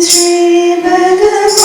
Shri Bhagawat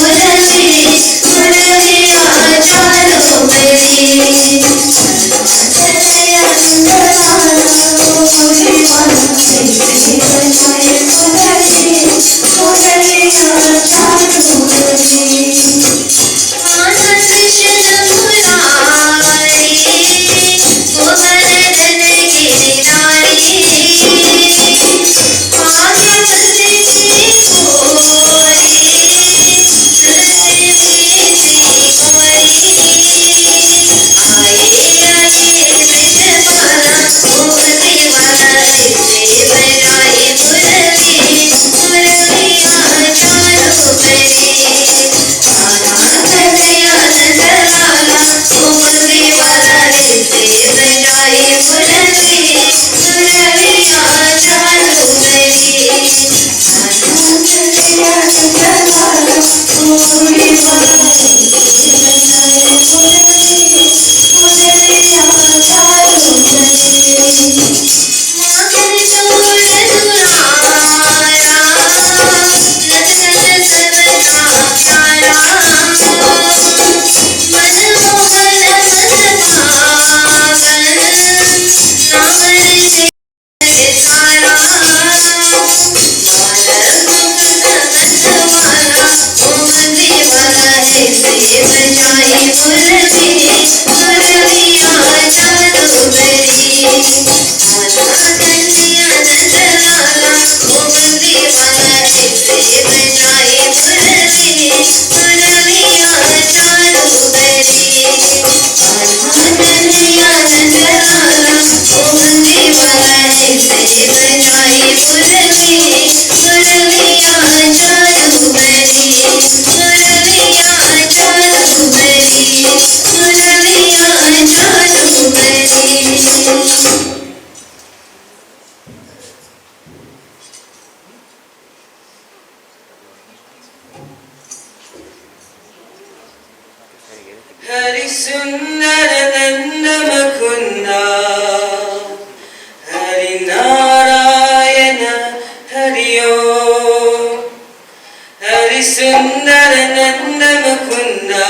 Shri Hari Sundara Nanda Mukunda, Hari Narayana Hari Om. Hari Sundara Nanda Mukunda,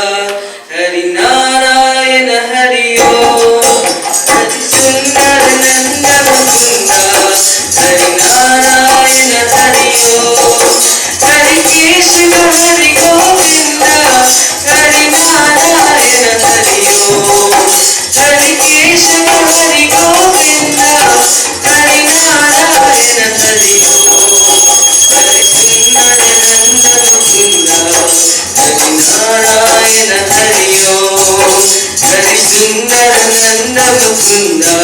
Hari Narayana Hari Om. Hari Sundara Nanda Mukunda, Hari Narayana Hari Om. Hari Krishna Hari Govinda, Hari Narayana Hari Om. Hari Krishna Hari Govinda, Hari Narayana Hari Om. Hari Sundara Nanda Mukunda, Hari Narayana Hari Om. Hari Sundara Nanda Mukunda,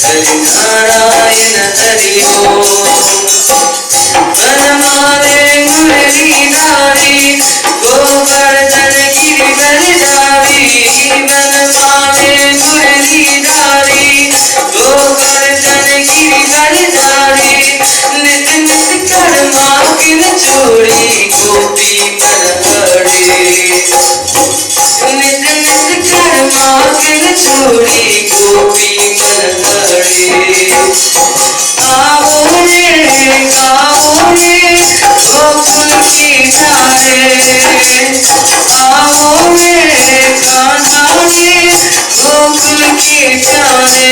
Hari Narayana Hari Om. Vanamale Muralidhari, Govardhan Giridhari, Vanamale Muralidhari, Govardhan Giridhari, Nit Nit Karma Kin Chori, Gopi Manahari. Nit Nit Karma Kin Chori, Gopi Manahari. Aao re, gaao re, gokul ki dhare. Aao re, kanha re, gokul ki pyare.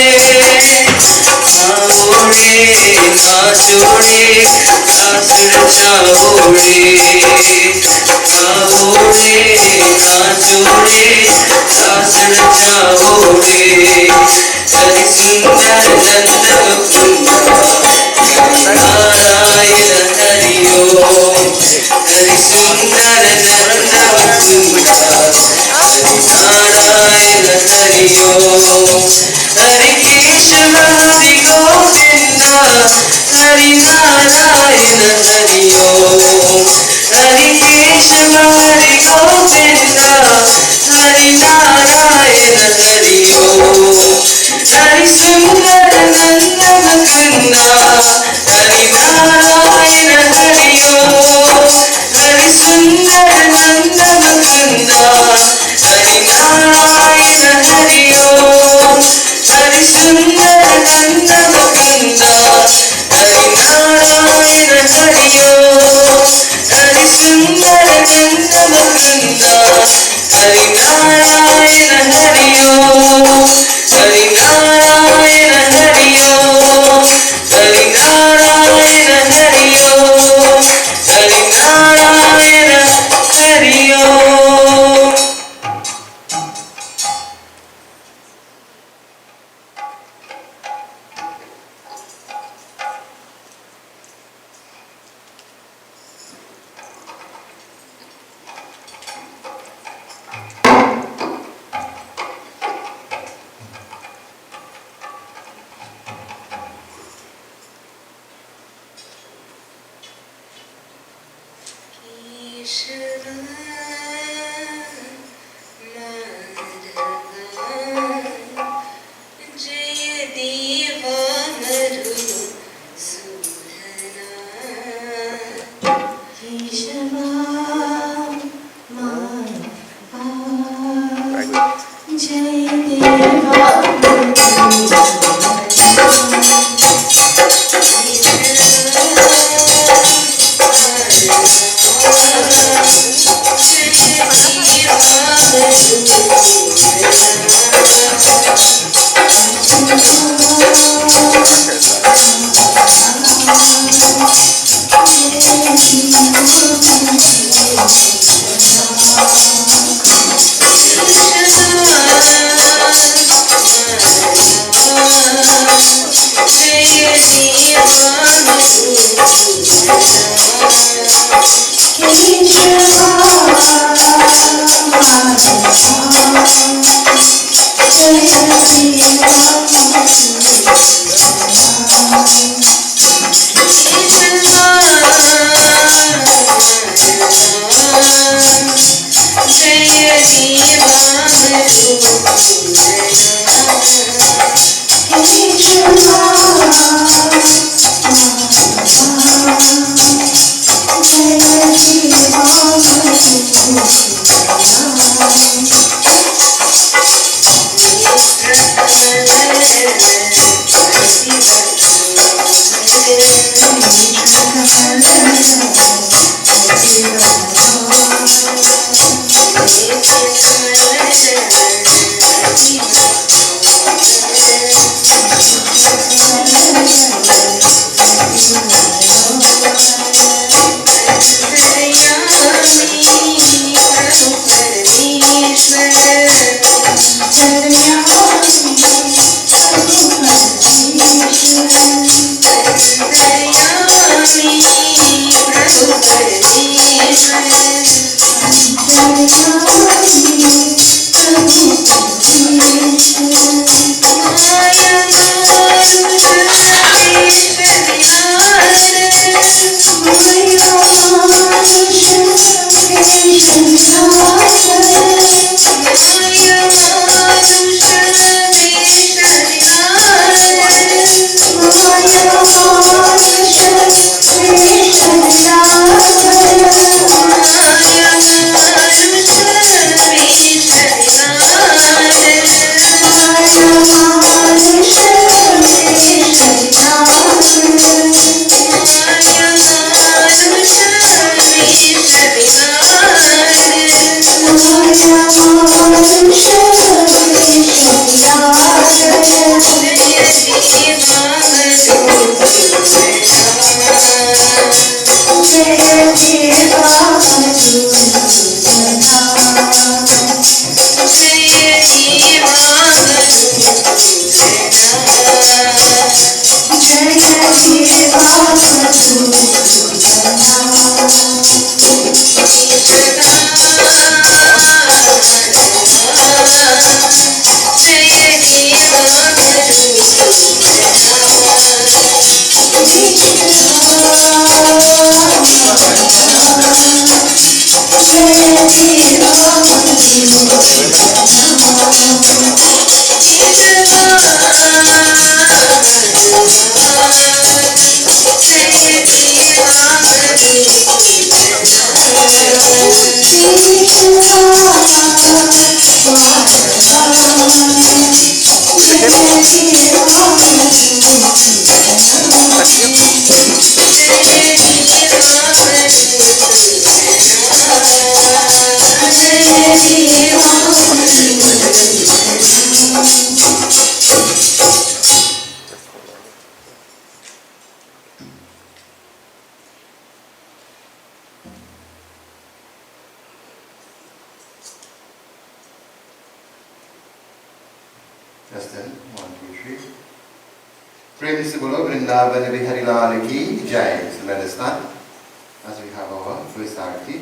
Aao re, nacho re, ras rachao re. Aao re, nacho re, ras rachao re. Hari Sundara Nanda Mukunda, Hari Narayana Hari Om. Hari Sundara Nanda Mukunda, Hari Narayana Hari Om. Hari Krishna Hari Govinda, Hari Narayana Hari Om. Hari Krishna Hari Govinda, Hari Narayana Hari Om. Hari Sundara Nanda Mukunda, Hari Narayana Hari Om. Hari Sundara Nanda Mukunda, Hari Narayana Hari Om. Hari Sundara Nanda Mukunda, Hari Narayana Hari Om. Hari Sundara Nanda Mukunda, Hari Narayana Hari Om. Hari Narayana Hari Om. Hari Narayana Hari Om. Hari Narayana Hari Om. Justin, 1, 2, 3. Prem se bolo Vrindavan Bihari Lal ki Jai. So let us start as we have our first arti.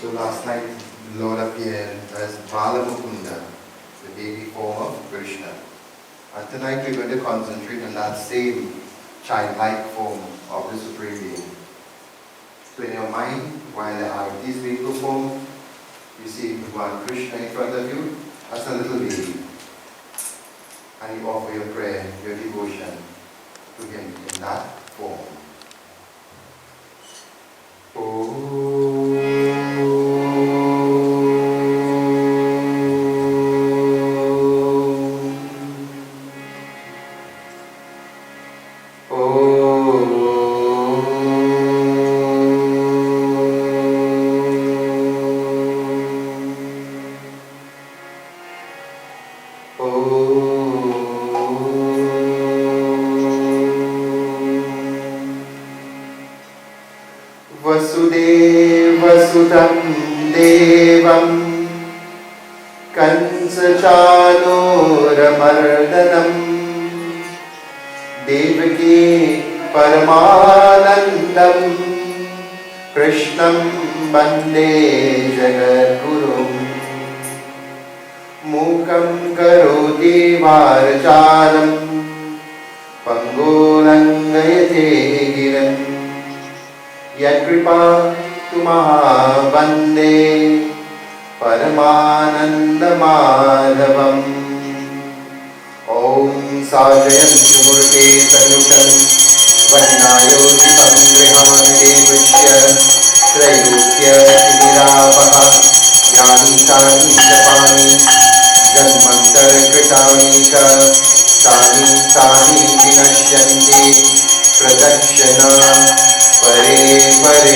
So last night Lord appeared as Balamukunda, the baby form of Krishna. And tonight we're going to concentrate on that same childlike form of the Supreme Being. So in your mind, while the arati is being performed, you see Bhagwan Krishna in front of you as a little baby. And you offer your prayer, your devotion to him in that form. Vasudevasutam Devam Kansachanuramardhanam Devaki Paramanandam Krishnam Bande Jagadgurum Mukam Karoti Varchalam Pangolangayate Giram Yakripa Tumaha Bande Paramananda Madhavam Om Sajayanti Murte Tanutam Vajnayotitam Grihane Devashya Trayukya Nirapaha Jnani Tani Japani Janmantar Kritani Ka Tani Tani Vinashyanti Pradakshana Pare Pare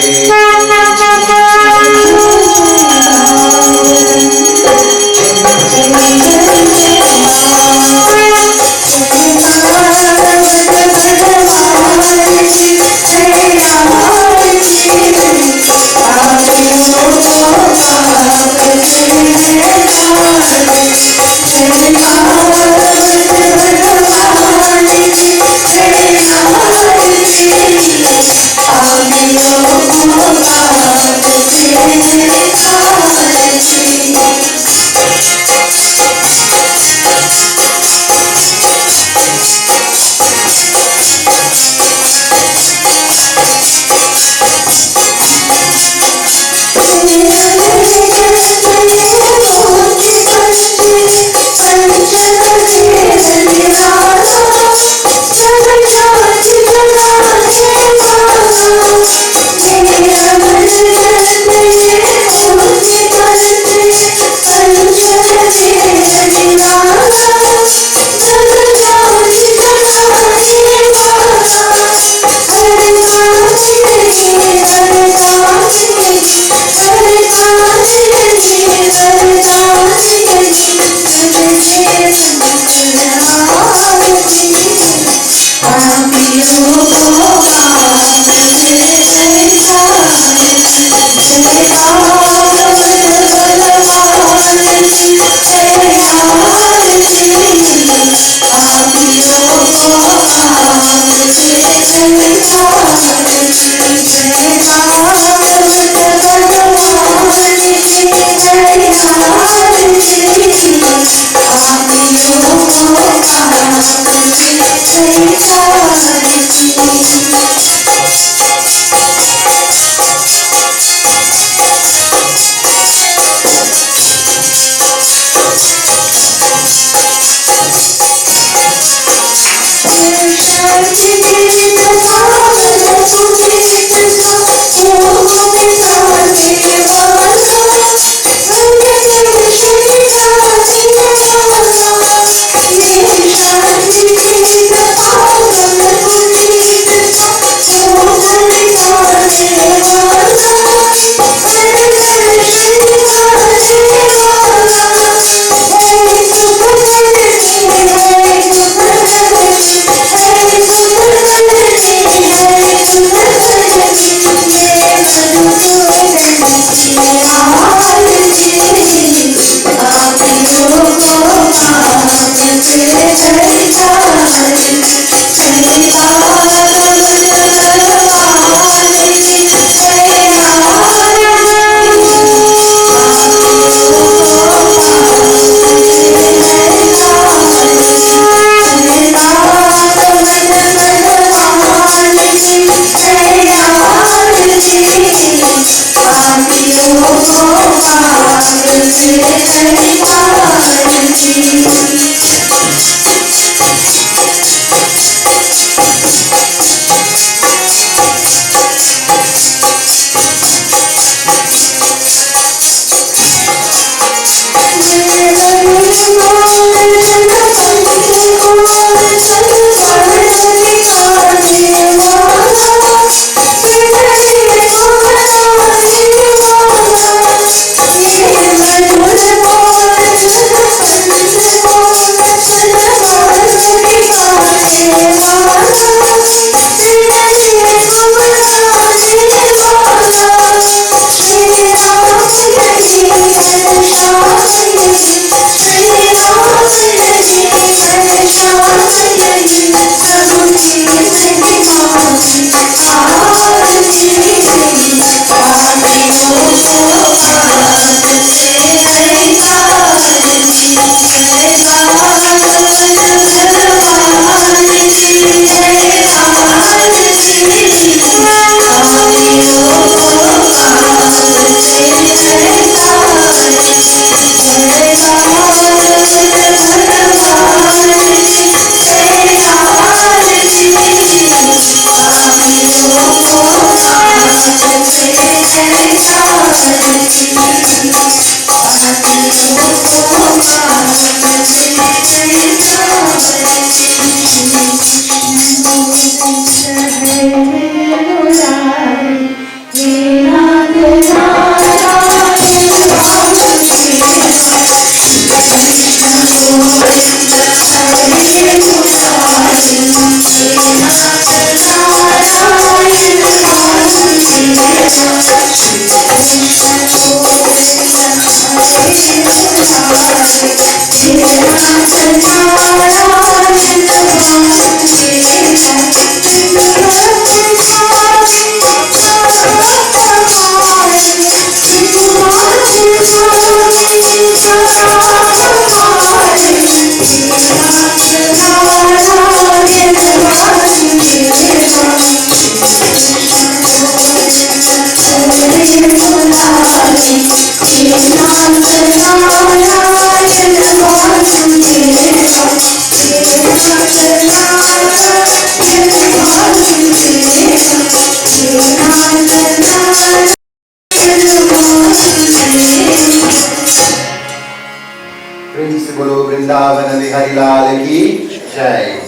Lal ki Jai.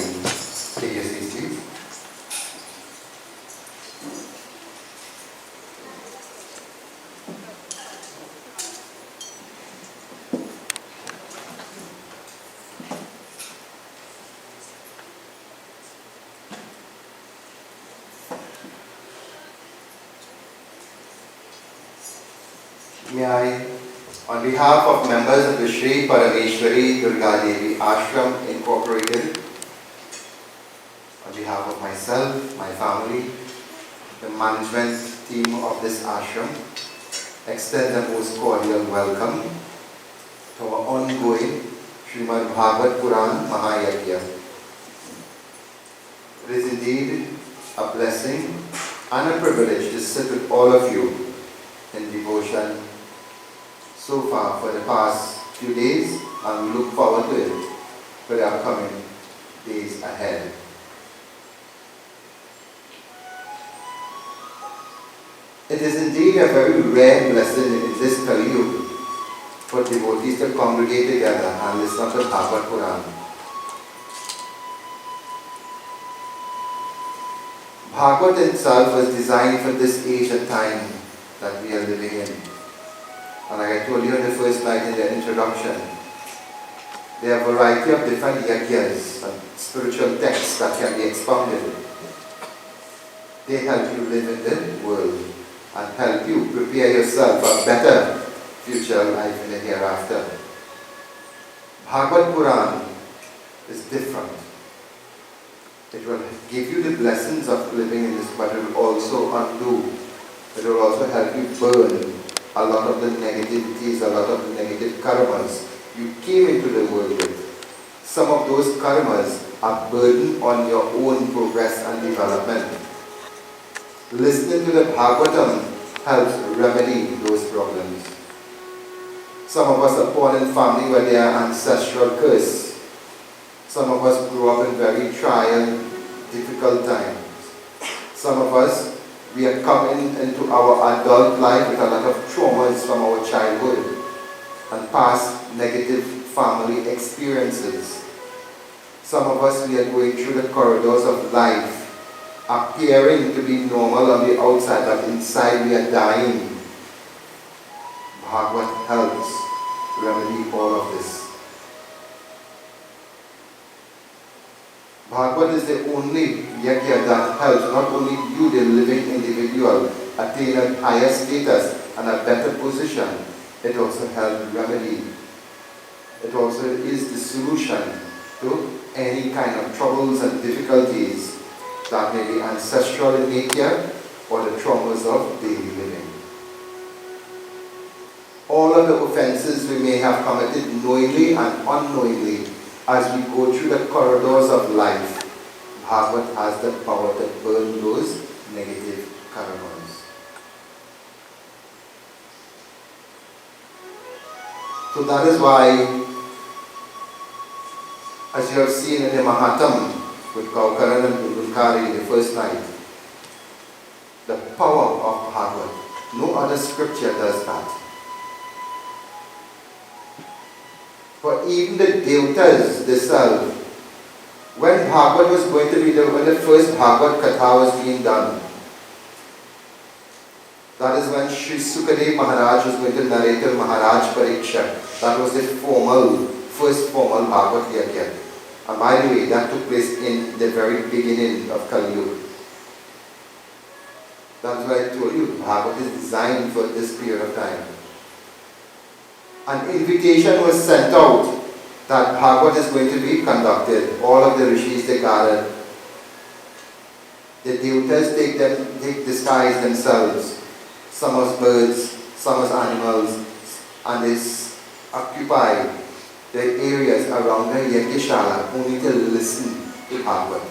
Take your seats, please. May I, on behalf of members of the Shri Parameshwari Durga Devi Ashram Incorporated, on behalf of myself, my family, the management team of this ashram, extend the most cordial welcome to our ongoing Srimad Bhagawat Puran Yagya. It is indeed a blessing and a privilege to sit with all of you in devotion so far for the past few days, and we look forward to it for the upcoming days ahead. It is indeed a very rare blessing in this Kali Yuga for devotees to congregate together and listen to Bhagavad Puran. Bhagavad itself was designed for this age and time that we are living in. And like I told you on the first night in the introduction, there are a variety of different yagyas and spiritual texts that can be expounded. They help you live in the world and help you prepare yourself for a better future life in the hereafter. Bhagavad Puran is different. It will give you the blessings of living in this, but it will also undo. It will also help you burn a lot of the negativities, a lot of the negative karmas you came into the world with. Some of those karmas are burden on your own progress and development. Listening to the Bhagavatam helps remedy those problems. Some of us are born in family where there are ancestral curse. Some of us grew up in very trying, difficult times. Some of us, we are coming into our adult life with a lot of traumas from our childhood and past negative family experiences. Some of us, we are going through the corridors of life, appearing to be normal on the outside, but inside we are dying. Bhagavad helps remedy all of this. Bhagavad is the only yagya that helps not only you, the living individual, attain a higher status and a better position, it also helps remedy. It also is the solution to any kind of troubles and difficulties that may be ancestral in nature or the traumas of daily living. All of the offenses we may have committed knowingly and unknowingly, as we go through the corridors of life, Bhagavad has the power to burn those negative karmas. So that is why, as you have seen in the Mahatam with Kaukaran and Budulkari the first night, the power of Bhagavad, no other scripture does that. For even the Devatas themselves, when Bhagavad was going to be when the first Bhagavad Katha was being done, that is when Shri Sukadev Maharaj was going to narrate the Maharaj Pariksha. That was the first formal Bhagavad Yagya. And by the way, that took place in the very beginning of Kali Yuga. That's why I told you, Bhagavad is designed for this period of time. An invitation was sent out that Bhagavad is going to be conducted. All of the rishis, they gathered. The devatas take disguise themselves. Some as birds, some as animals, and they occupy the areas around the Yagyashala only to listen to Bhagavad.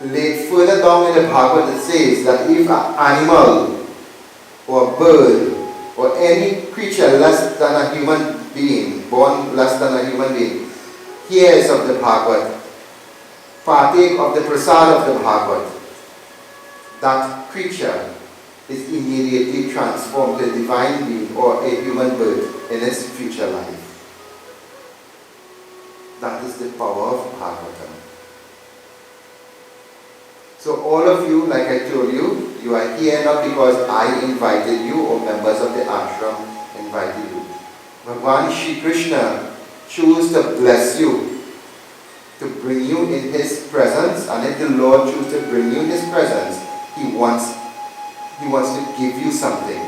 Laid further down in the Bhagavad, it says that if an animal or a bird or any creature less than a human being, born less than a human being, hears of the Bhagavad, partake of the prasad of the Bhagavad, that creature is immediately transformed to a divine being or a human bird in its future life. That is the power of Bhagavatam. So all of you, like I told you, you are here not because I invited you or members of the ashram invited you. Bhagavan Shri Krishna chose to bless you, to bring you in His presence, and if the Lord chooses to bring you in His presence, He wants to give you something.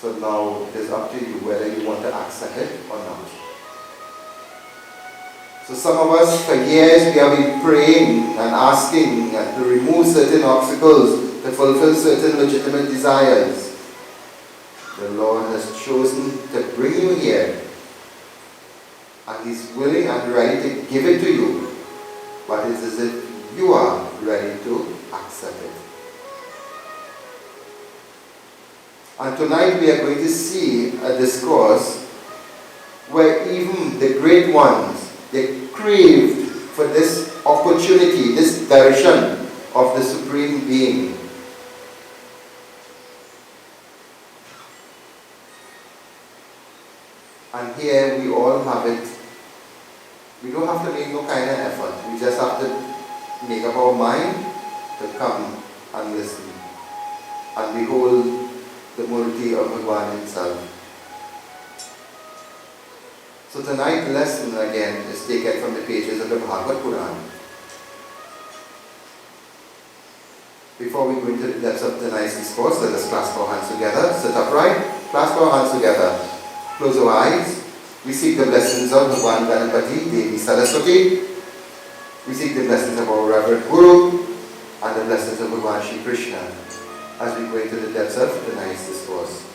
So now it is up to you whether you want to accept it or not. So some of us, for years, we have been praying and asking to remove certain obstacles, to fulfill certain legitimate desires. The Lord has chosen to bring you here, and He's willing and ready to give it to you, but it's as if you are ready to accept it. And tonight we are going to see a discourse where even the great ones, they craved for this opportunity, this darshan of the Supreme Being. And here we all have it. We don't have to make no kind of effort. We just have to make up our mind to come and listen and behold the Murti of Bhagavan Himself. So tonight's lesson again is taken from the pages of the Bhagawat Puran. Before we go into the depths of tonight's discourse, let us clasp our hands together. Sit upright, clasp our hands together. Close our eyes. We seek the blessings of Bhagavan Ganapati, Devi Saraswati. We seek the blessings of our Reverend Guru and the blessings of Bhagavan Shri Krishna as we go into the depths of tonight's discourse.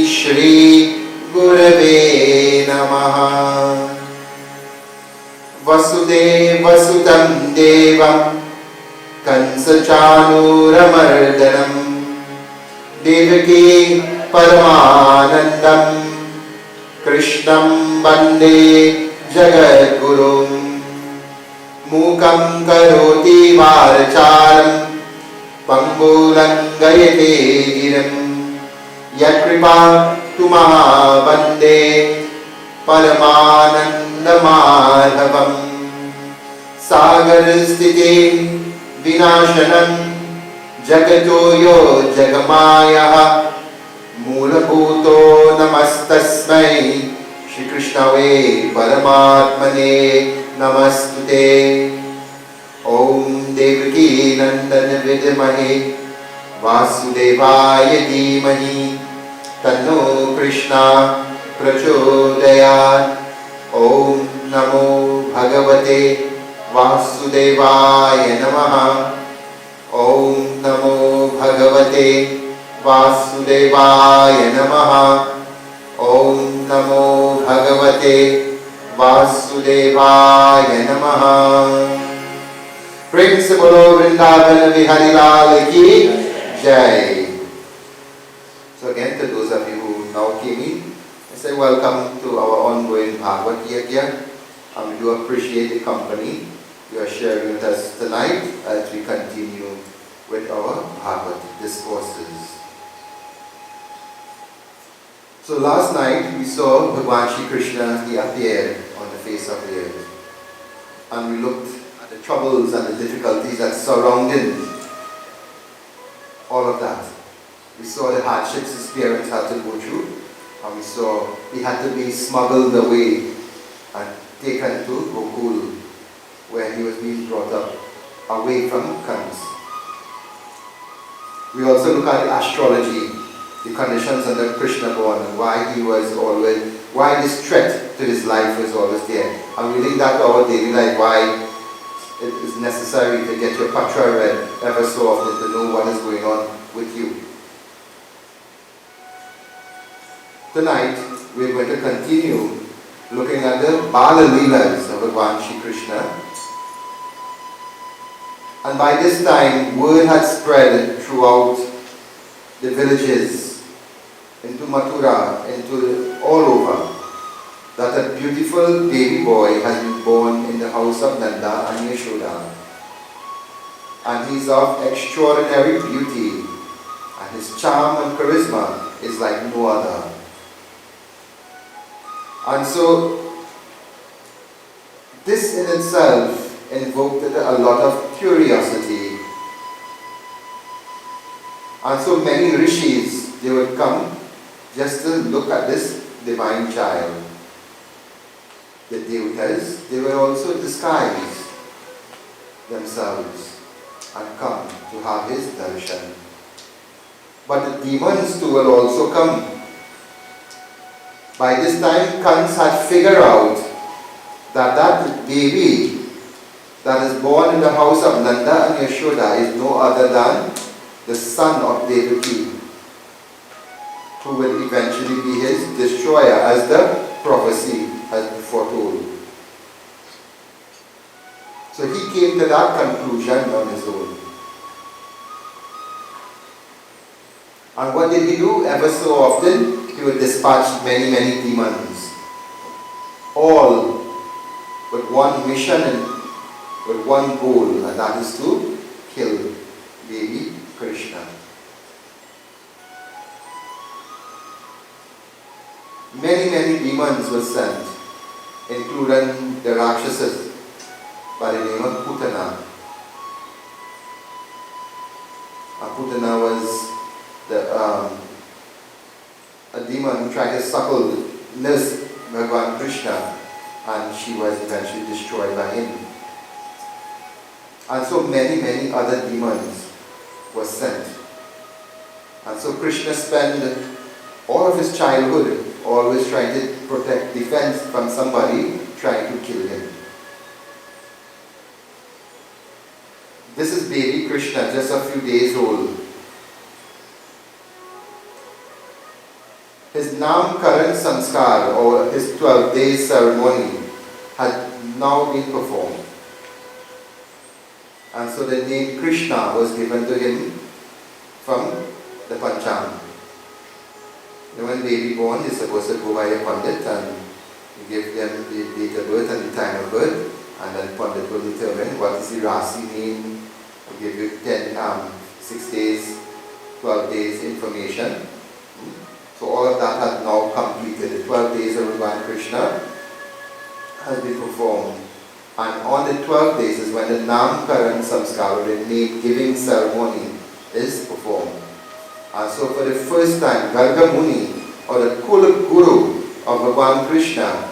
Shri Gurave Namaha. Vasudevasutam Devam Kansachanuramardhanam Devaki Paramanandam Krishnam Bande Jagadgurum मूकं करोति वाचालं पंगुलंघयते गिरिं यत्कृपा तुमहावन्दे परमानन्दमाधवम् सागरस्थिते विनाशनं जगतो यो जगमायः मूलभूतो नमस्तस्मै श्रीकृष्णवे परमात्मने नमस्तुते। ओम देवकी नंदन विद्महे वासुदेवाय धीमहि तन्नो कृष्णा प्रचोदयात्। ओम नमो भगवते वासुदेवाय नमः। ओम नमो भगवते वासुदेवाय नमः। ओम नमो भगवते वासुदेवाय नमः। प्रेम से बोलो वृंदावन बिहारी लाल की जय। So again, to those of you who now came in, I say welcome to our ongoing Bhagawat Yagya. We do appreciate the company you are sharing with us tonight as we continue with our Bhagavad discourses. So last night we saw Bhagwan Shri Krishna, he appeared on the face of the earth. And we looked at the troubles and the difficulties that surrounded all of that. We saw the hardships his parents had to go through. And we saw he had to be smuggled away and taken to Gokul, where he was being brought up away from Kans. We also look at the astrology, the conditions under Krishna born, and why this threat to his life was always there. And we link that to our daily life, why it is necessary to get your patra read ever so often to know what is going on with you. Tonight, we are going to continue looking at the Bala Leelas of Bhagwan Shri Krishna. And by this time, word had spread throughout the villages, into Mathura, into all over, that a beautiful baby boy has been born in the house of Nanda and Yashoda. And he's of extraordinary beauty, and his charm and charisma is like no other. And so, this in itself invoked a lot of curiosity. And so many rishis, they would come just to look at this divine child. The devatas, they were also disguised themselves and come to have his darshan. But the demons too will also come. By this time, Kans had figured out that baby that is born in the house of Nanda and Yashoda is no other than the son of Devaki, who will eventually be his destroyer, as the prophecy has foretold. So he came to that conclusion on his own. And what did he do? Ever so often, he would dispatch many, many demons, all with one mission and with one goal, and that is to kill baby Krishna. Many, many demons were sent, including the Rakshasas by the name of Putana. And Putana was a demon who tried to suckle, nurse Bhagwan Krishna, and she was eventually destroyed by him. And so many, many other demons were sent. And so Krishna spent all of his childhood always trying to protect, defense from somebody trying to kill him. This is baby Krishna, just a few days old. His Namkaran Sanskar, or his 12-day ceremony, had now been performed. And so the name Krishna was given to him from the Pancham. When baby born, he's supposed to go by a Pundit and give them the date of birth and the time of birth, and then Pundit will determine what is the Rasi mean, will give you 6 days, 12 days information. So all of that has now completed. The 12 days of Bhagwan Krishna has been performed. And on the 12 days is when the Namkaran Samskar, the name giving ceremony, is performed. And so for the first time, Garga Muni, or the Kula Guru of Bhagwan Krishna,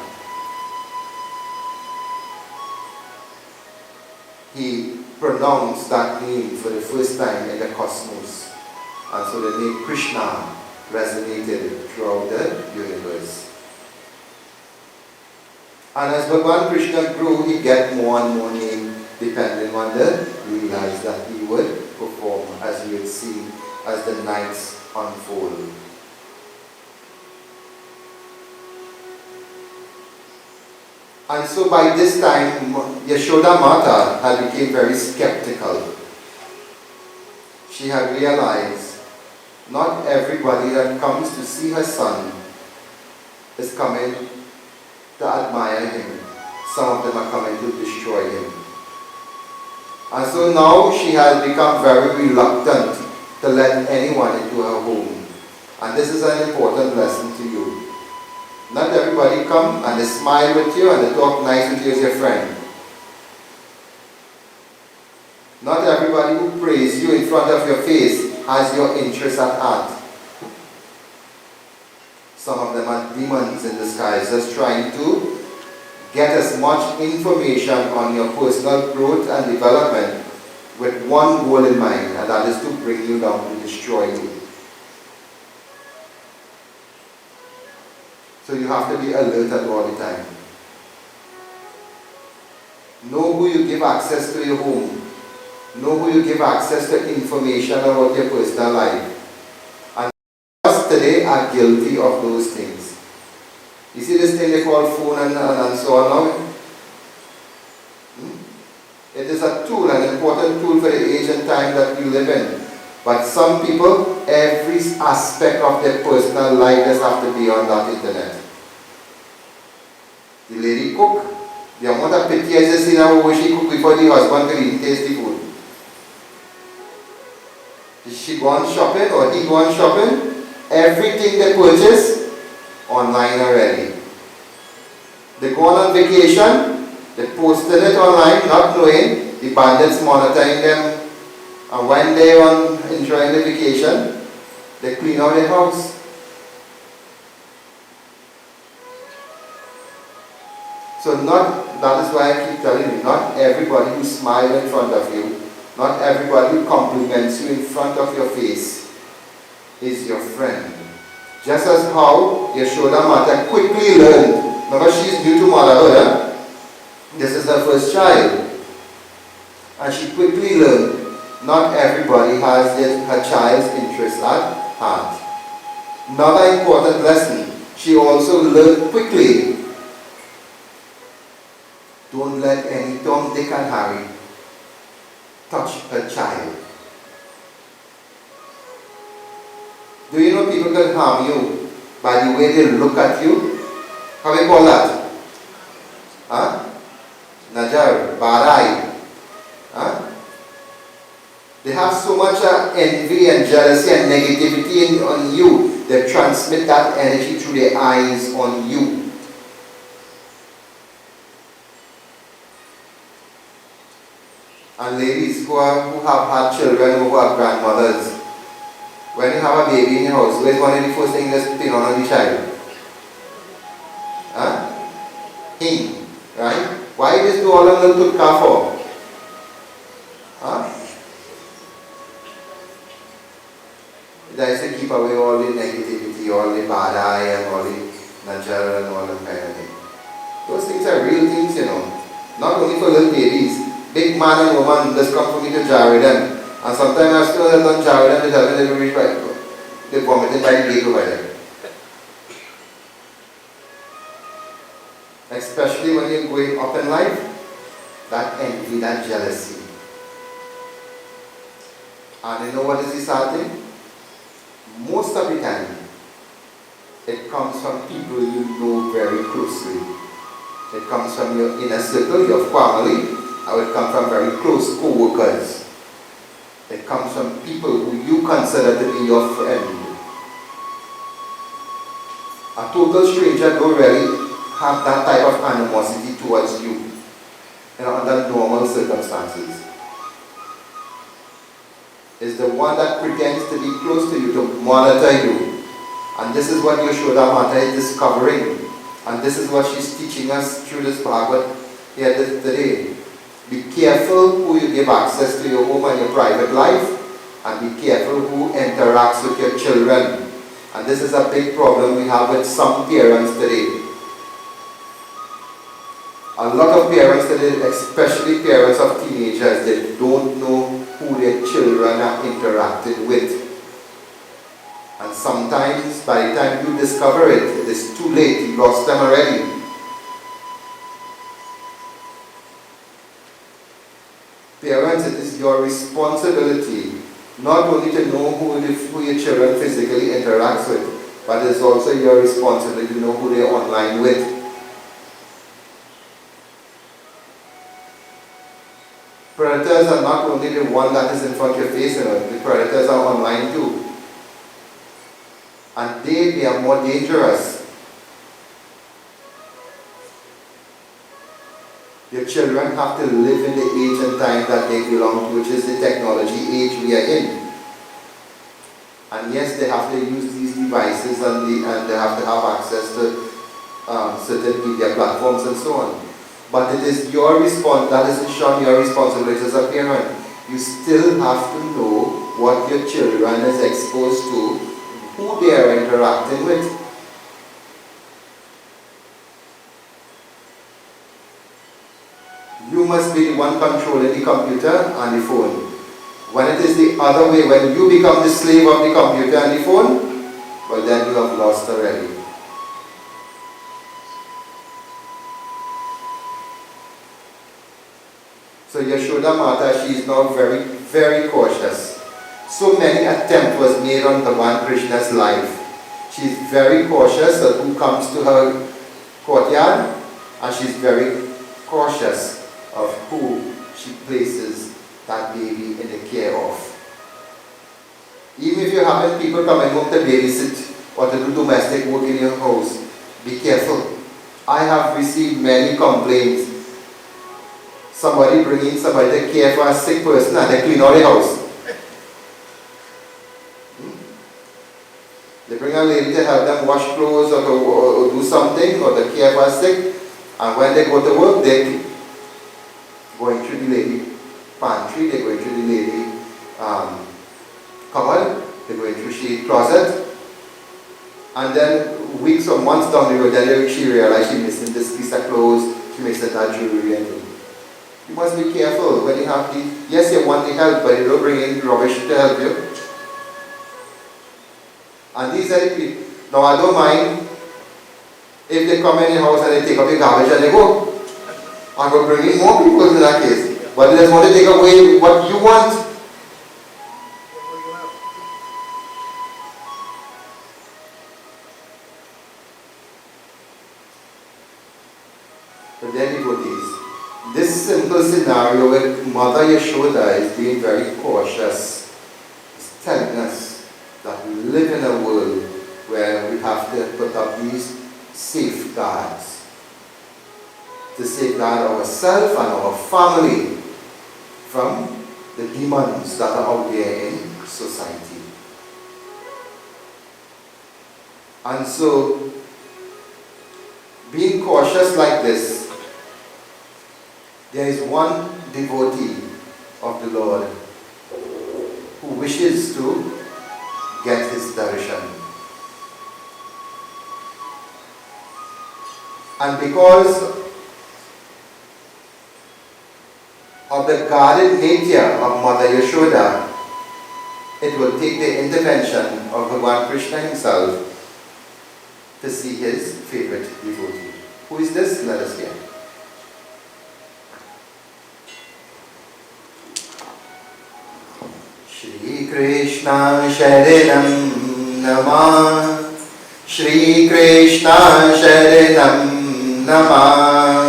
he pronounced that name for the first time in the cosmos. And so the name Krishna resonated throughout the universe. And as Bhagwan Krishna grew, he get more and more name depending on the leelas that he would perform, as you would see as the nights unfold. And so by this time, Yashoda Mata had become very skeptical. She had realized not everybody that comes to see her son is coming to admire him. Some of them are coming to destroy him. And so now she has become very reluctant to let anyone into her home. And this is an important lesson to you. Not everybody come and they smile with you and they talk nice with you as your friend. Not everybody who praise you in front of your face has your interest at heart. Some of them are demons in disguise, just trying to get as much information on your personal growth and development with one goal in mind, and that is to bring you down, to destroy you. So you have to be alert at all the time. Know who you give access to your home. Know who you give access to information about your personal life. And us today are guilty of those things. You see this thing they call phone and so on now? It is a tool, an important tool for the age and time that we live in. But some people, every aspect of their personal life just have to be on that internet. The lady cook. The amount of pictures you see now where she cook before the husband can even taste the food. She go on shopping or he go on shopping, everything they purchase online already. They go on vacation, they posted it online, not knowing the bandits monitoring them, and when they are enjoying the vacation, they clean out their house. So that is why I keep telling you, not everybody who smiles in front of you, not everybody who compliments you in front of your face is your friend. Just as how Yashoda Mata quickly learned, remember she is new to motherhood, this is her first child. And she quickly learned, not everybody has her child's interest at heart. Another important lesson, she also learned quickly, don't let any Tom, Dick and Harry touch a child. Do you know people can harm you by the way they look at you? How do you call that? Huh? Najar, Barai. Huh? They have so much envy and jealousy and negativity on you. They transmit that energy through their eyes on you. And ladies who have had children, who are grandmothers, when you have a baby in your house, what is one of the first things that's put on the child? Huh? Him, right? Why this do all of them to care for? Huh? That is to keep away all the negativity, all the bad eye and all the najar and all that kind of thing. Those things are real things, you know. Not only for little babies. Big man and woman just come for me to jar them. And sometimes I still don't jar them, they tell me they will reach by, they vomited by the gate over there. Especially when you're going up in life, that envy, that jealousy. And you know what is the sad thing? Most of the time, it comes from people you know very closely. It comes from your inner circle, your family, or it comes from very close co-workers. It comes from people who you consider to be your friend. A total stranger don't really have that type of animosity towards you, under normal circumstances. It's the one that pretends to be close to you, to monitor you. And this is what Yashoda Mata is discovering. And this is what she's teaching us through this Bhagawat here today. Be careful who you give access to your home and your private life, and be careful who interacts with your children. And this is a big problem we have with some parents today. A lot of parents today, especially parents of teenagers, they don't know who their children are interacting with. And sometimes, by the time you discover it, it is too late. You lost them already. Parents, it is your responsibility not only to know who your children physically interacts with, but it is also your responsibility to know who they are online with. Predators are not only the one that is in front of your face, the predators are online too. And they are more dangerous. Your children have to live in the age and time that they belong to, which is the technology age we are in. And yes, they have to use these devices and they have to have access to certain media platforms and so on. But it is your that isn't shown your responsibility as a parent. You still have to know what your children is exposed to, who they are interacting with. You must be the one controlling the computer and the phone. When it is the other way, when you become the slave of the computer and the phone, well then you have lost already. So Yashoda Mata, she is now very, very cautious. So many attempts was made on Bhagavan Krishna's life. She is very cautious of who comes to her courtyard, and she is very cautious of who she places that baby in the care of. Even if you're having people coming home to babysit or to do domestic work in your house, be careful. I have received many complaints. Somebody bringing somebody to care for a sick person and they clean out the house. They bring a lady to help them wash clothes or do something or to care for a sick, and when they go to work, they going through the lady pantry, they're going through the lady cupboard, they're going through she closet, and then weeks or months down the road, then she realized she missing this piece of clothes, she missing that jewelry and things. You must be careful when you have the, yes, you want the help, but you don't bring in rubbish to help you. And these are the people. Now I don't mind if they come in the house and they take up the garbage and they go. I'm going to bring in more people in that case. But they just want to take away what you want. But then devotees, this simple scenario with Mother Yashoda is being very cautious. It's telling us that we live in a world where we have to put up these safeguards to safeguard ourselves and our family from the demons that are out there in society. And so, being cautious like this, there is one devotee of the Lord who wishes to get his darshan. And because of the guarded nature of Mother Yashoda, it will take the intervention of Bhagavan Krishna himself to see his favorite devotee. Who is this? Let us hear. Shri Krishna Sharanam Namah, Shri Krishna Sharanam Namah,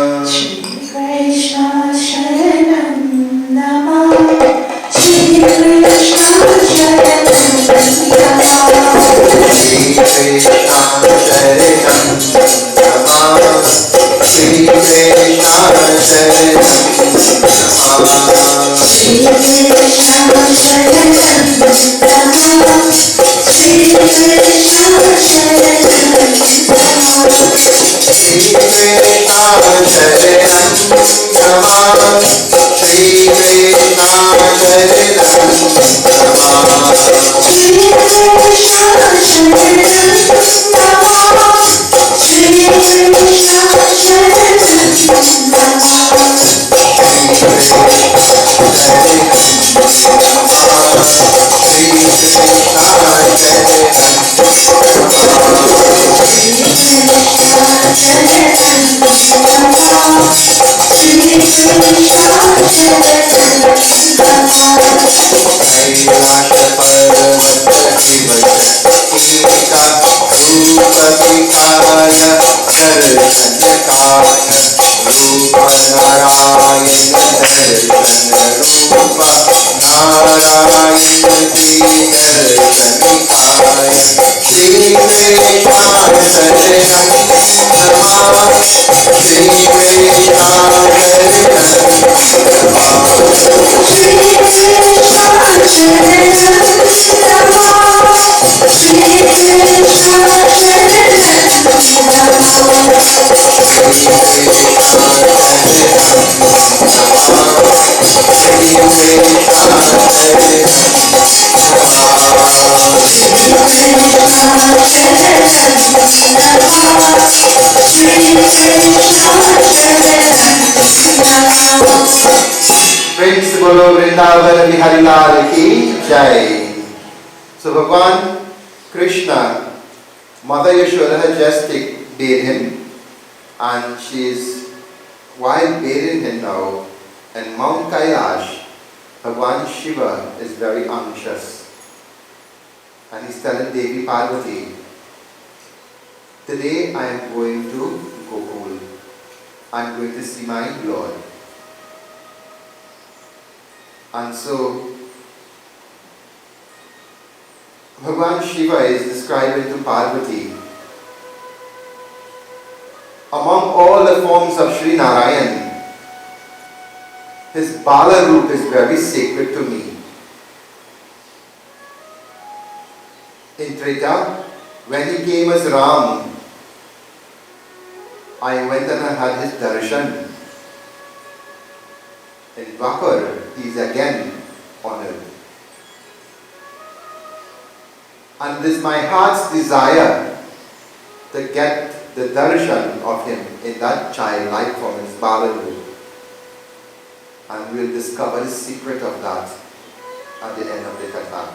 Praise Bolo Vrindavan Bihari Lal Ki Jai. So Bhagwan Krishna, Mother Yashoda had just bathed him, and she is, while bathing him now, in Mount Kailash, Bhagwan Shiva is very anxious. And he's telling Devi Parvati, today I am going to Gokul. I am going to see my Lord. And so, Bhagwan Shiva is describing to Parvati, among all the forms of Sri Narayan, his Bala Roop is very sacred to me. In Treta, when he came as Ram, I went and I had his darshan. In Dwapar, he is again honored. And it is my heart's desire to get the darshan of him in that childlike form, his Balaru. And we'll discover the secret of that at the end of the Katha.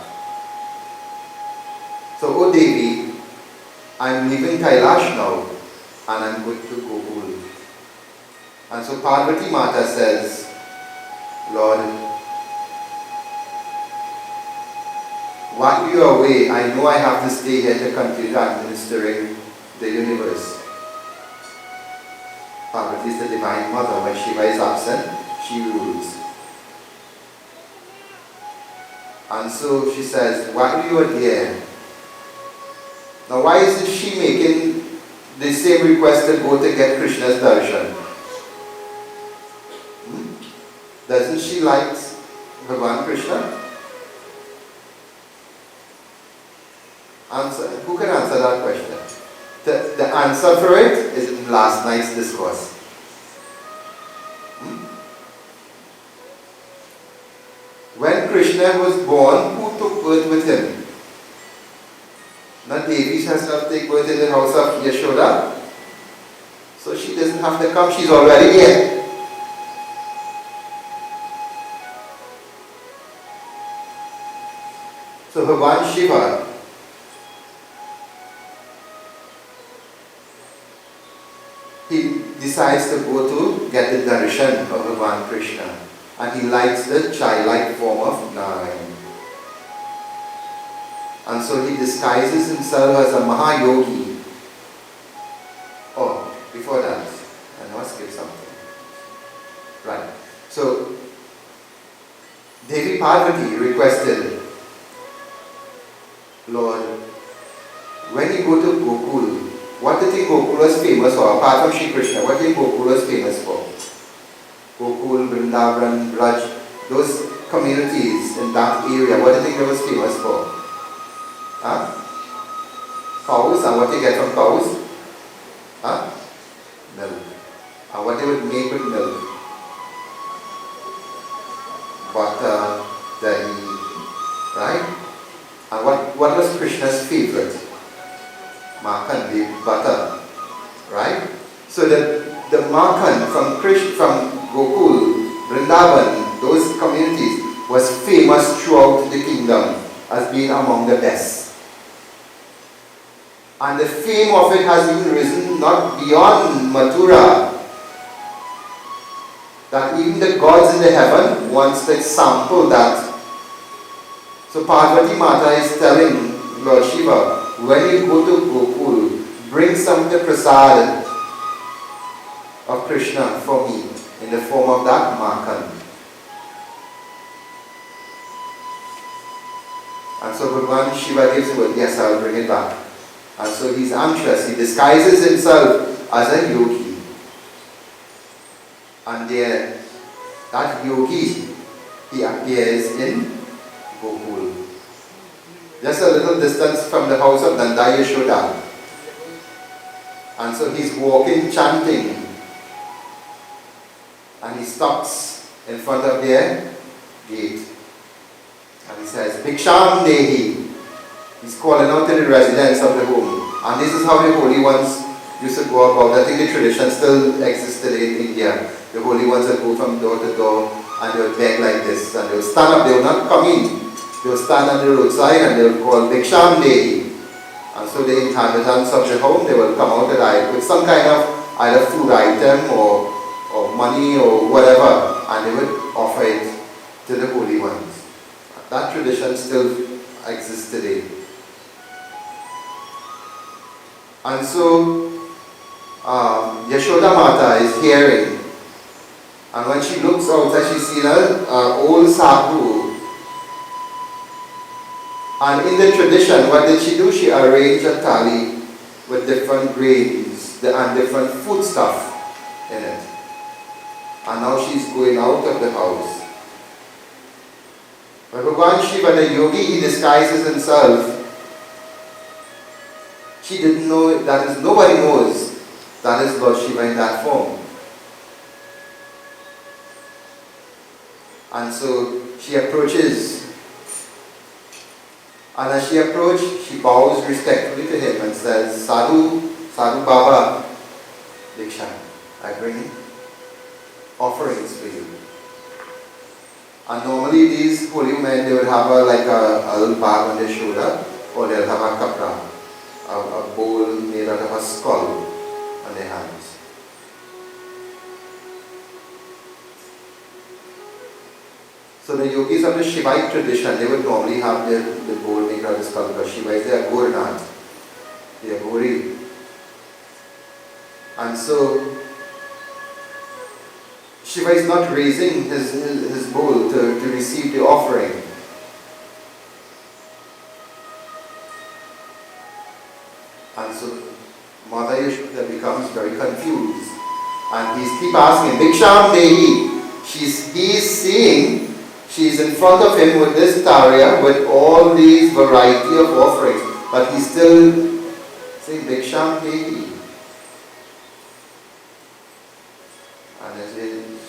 So, O Devi, I'm leaving Kailash now and I'm going to Gokul. And so Parvati Mata says, Lord, while you are away, I know I have to stay here to continue administering the universe. Parvati is the Divine Mother. When Shiva is absent, she rules. And so she says, while you are here, now why isn't she making the same request to go to get Krishna's darshan? Doesn't she like Bhagwan Krishna? Answer. Who can answer that question? The answer for it is in last night's discourse. When Krishna was born, who took birth with him? Not Devi herself take birth in the house of Yashoda. So she doesn't have to come, she's already here. So Bhagwan Shiva, he decides to go to get the darshan of Bhagwan Krishna, and he likes the childlike form of Narayan. And so he disguises himself as a Mahayogi. Oh, before that, I know I skipped something. Right. So Devi Parvati requests Gokul was famous for, apart from Shri Krishna, what did Gokul was famous for? Gokul, Vrindavan, Braj, those communities in that area, what do you think it was famous for? Huh? Cows, and what they get from cows? Huh? Milk. And what they would make with milk? Butter, dahi, right? And what was Krishna's favorite? Makhan, the butter, right? So the Makhan from Gokul, Vrindavan, those communities was famous throughout the kingdom as being among the best. And the fame of it has even risen not beyond Mathura, that even the gods in the heaven wants to sample that. So Parvati Mata is telling Lord Shiva, when you go to Gokul, bring some of the prasad of Krishna for me in the form of that Makhan. And so Bhagavan Shiva gives him word, yes, I'll bring it back. And so he's anxious, he disguises himself as a yogi. And there, that yogi, he appears in Gokul. Just a little distance from the house of Nanda Yashoda. And so he's walking, chanting. And he stops in front of their gate. And he says, Bhiksham Dehi. He's calling out to the residents of the home. And this is how the holy ones used to go about. I think the tradition still exists today in India. The holy ones would go from door to door and they would beg like this. And they would stand up, they would not come in. They would stand on the roadside and they would call Bhiksham Dehi. And so the inhabitants of the home, they would come out with some kind of either food item or money or whatever. And they would offer it to the holy ones. That tradition still exists today. And so Yashoda Mata is hearing, and when she looks out, she's seen an old sadhu. And in the tradition, what did she do? She arranged a thali with different grains and different food stuff in it. And now she's going out of the house. But Bhagavan Shiva, the yogi, he disguises himself. She didn't know, that is, nobody knows that is Lord Shiva in that form. And so she approaches. And as she approaches, she bows respectfully to him and says, Sadhu Baba, Diksha, I bring offerings for you. And normally these holy men, they would have a little bag on their shoulder, or they'll have a kapra, a bowl made out of a skull on their hands. So the yogis of the Shivite tradition, they would normally have the bowl made out of the skull, because Shiva is their Gornath, their Gori. And so Shiva is not raising his bowl to receive the offering. And so Mata Yashoda becomes very confused. And he keeps asking, Bhiksham Dehi. He's seeing, she's in front of him with this tarya, with all these variety of offerings. But he's still saying, Bhiksham Dehi. And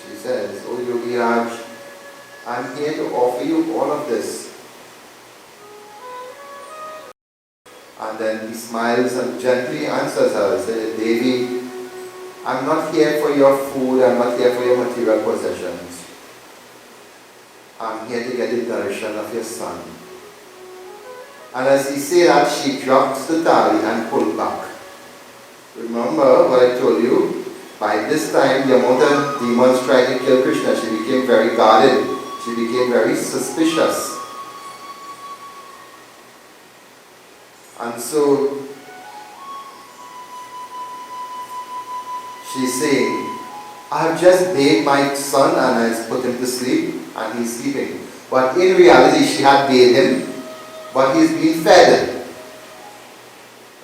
she says, Oh Yogi Raj, I'm here to offer you all of this. And then he smiles and gently answers her, says, Devi, I'm not here for your food, I'm not here for your material possessions. I'm here to get the darshan of your son. And as he said that, she drops the tali and pulled back. Remember what I told you? By this time, the amount of demons tried to kill Krishna, she became very guarded. She became very suspicious. And so, she's saying, I have just bathed my son and I put him to sleep and he's sleeping. But in reality, she had bathed him, but he's being fed.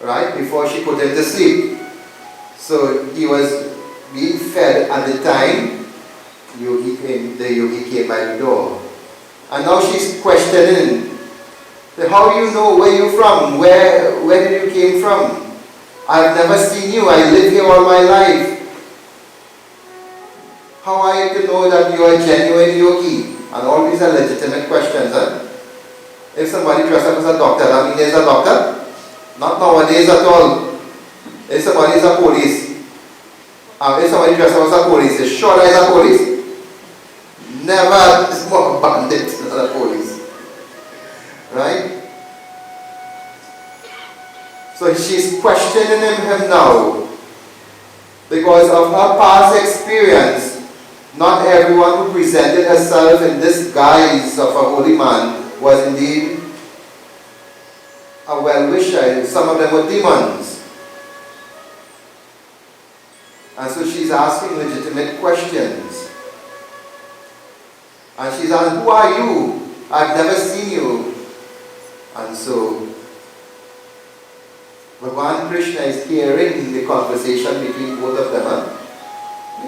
Right? Before she put him to sleep. So he was being fed at the time the yogi came by the door. And now she's questioning, how do you know where you're from? Where did you came from? I've never seen you. I live here all my life. How are you to know that you are a genuine yogi? And all these are legitimate questions. Huh? If somebody dresses up as a doctor, that means he's a doctor? Not nowadays at all. If somebody is a police, if somebody dresses up as a police, is sure that he's a police? Never is more a bandit than a police. Right? So she's questioning him now. Because of her past experience, not everyone who presented herself in this guise of a holy man was indeed a well-wisher. Some of them were demons. And so she's asking legitimate questions. And she's asking, who are you? I've never seen you. And so Bhagavan Krishna is hearing the conversation between both of them. Huh?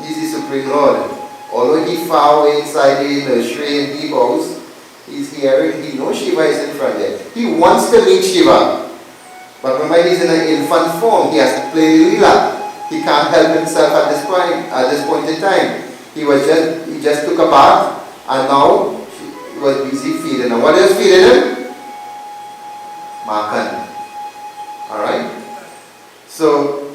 He's the Supreme Lord. Although he far away inside the Shri and he house, he's hearing, he knows Shiva is in front there. He wants to meet Shiva. But remember, he's in an infant form. He has to play Leela. He can't help himself at this point in time. He just took a bath and now he was busy feeding him. What is feeding him? Makan. Alright? So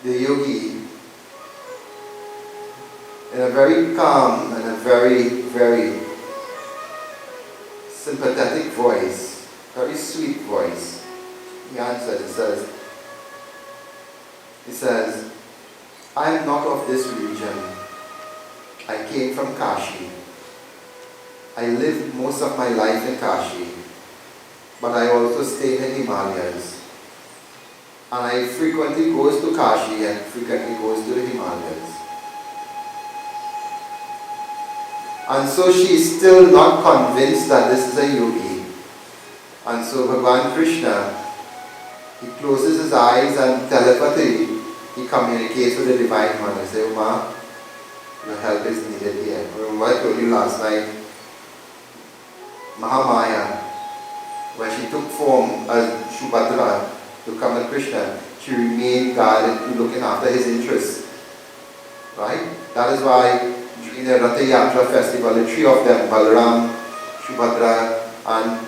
the yogi, in a very calm and a very, very sympathetic voice, very sweet voice, he answered, he says, I am not of this region. I came from Kashi. I lived most of my life in Kashi, but I also stayed in the Himalayas. And I frequently goes to Kashi and frequently goes to the Himalayas. And so she is still not convinced that this is a yogi. And so Bhagavan Krishna, he closes his eyes and telepathically he communicates with the Divine Mother. He says, Uma, your help is needed here. Remember I told you last night, Mahamaya, when she took form as Subhadra to come with Krishna, she remained guarded, looking after his interests. Right? That is why during the Ratha Yatra festival, the three of them, Balaram, Subhadra, and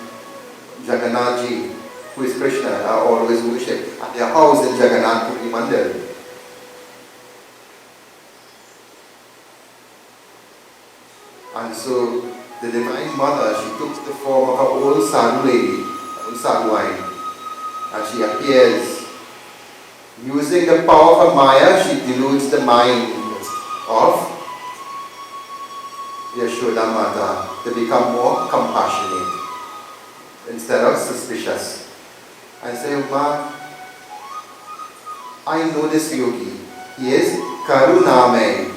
Jagannathji, who is Krishna, are always worshipped at their house in Jagannath Puri Mandir. And so the Divine Mother, she took the form of her old sadhu lady, old sadhuine, and she appears. Using the power of her Maya, she deludes the mind of Yashoda Mata to become more compassionate instead of suspicious. And say, Ma, I know this yogi. He is Karunamay,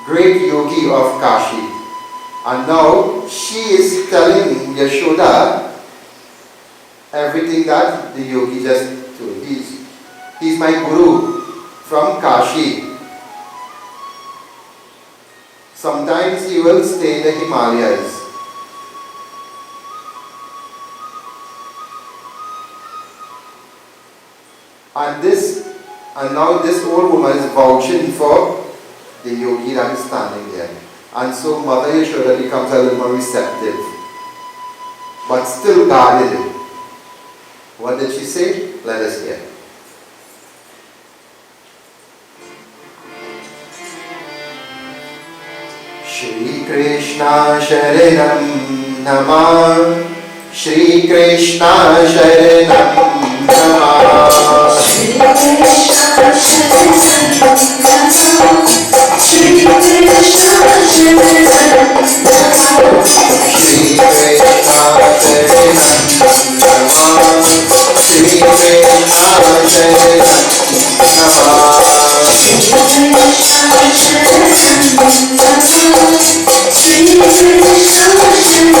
great yogi of Kashi. And now she is telling Yashoda everything that the yogi just told. He's my guru from Kashi. Sometimes he will stay in the Himalayas. And now this old woman is vouching for the yogi that is standing there. And so Mother Yashoda becomes a little more receptive, but still guarded. What did she say? Let us hear. Shri Krishna Sharanam Namah, Shri Krishna Sharanam Namah, Shri Krishna Sharanam Namah, Shri Krishna Sharanam Namah, Shri Krishna Sharanam Namah, Shri Krishna Sharanam Namah, Shri Krishna Sharanam Namah, Shri Krishna Sharanam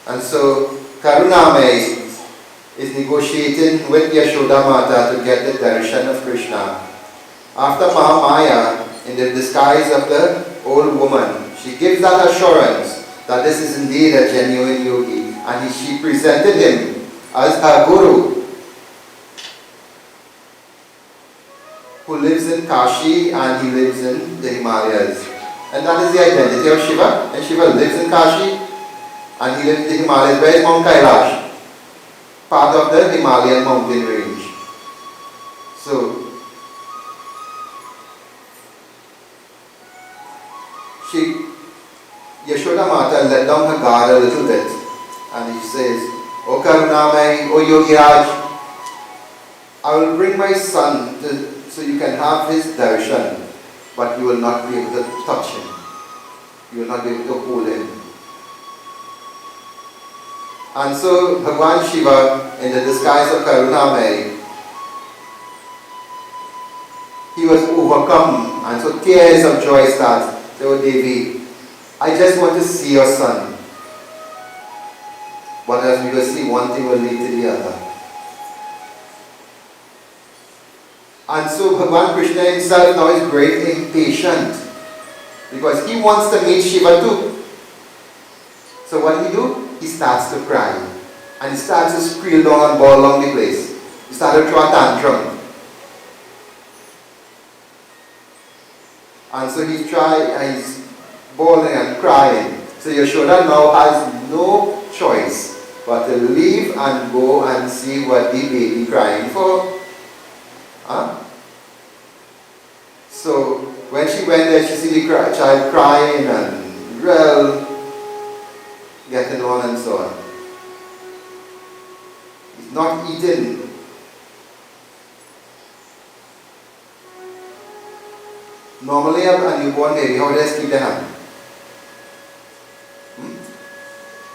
And so Karunamai is negotiating with Yashoda Mata to get the darshan of Krishna. After Mahamaya, in the disguise of the old woman, she gives that assurance that this is indeed a genuine yogi, and she presented him as a guru who lives in Kashi and he lives in the Himalayas. And that is the identity of Shiva. And Shiva lives in Kashi and he lives in the Himalayas. Where is Mount Kailash? Part of the Himalayan mountain range. So, Yashoda Mata let down her guard a little bit and he says, O Karunamai, O Yogi Raj, I will bring my son so you can have his darshan, but you will not be able to touch him. You will not be able to hold him. And so Bhagwan Shiva, in the disguise of Karunamai, he was overcome, and so tears of joy start. So Devi, I just want to see your son. But as we will see, one thing will lead to the other. And so Bhagwan Krishna himself now is very impatient because he wants to meet Shiva too. So what did he do? He starts to cry. And he starts to squeal down and bawl along the place. He started to throw a tantrum. And so he's bawling and crying. So Yashoda now has no choice but to leave and go and see what the baby crying for. Huh? So when she went there, she see the child crying and getting on and so on. He's not eating. Normally a newborn baby, how does keep the hand?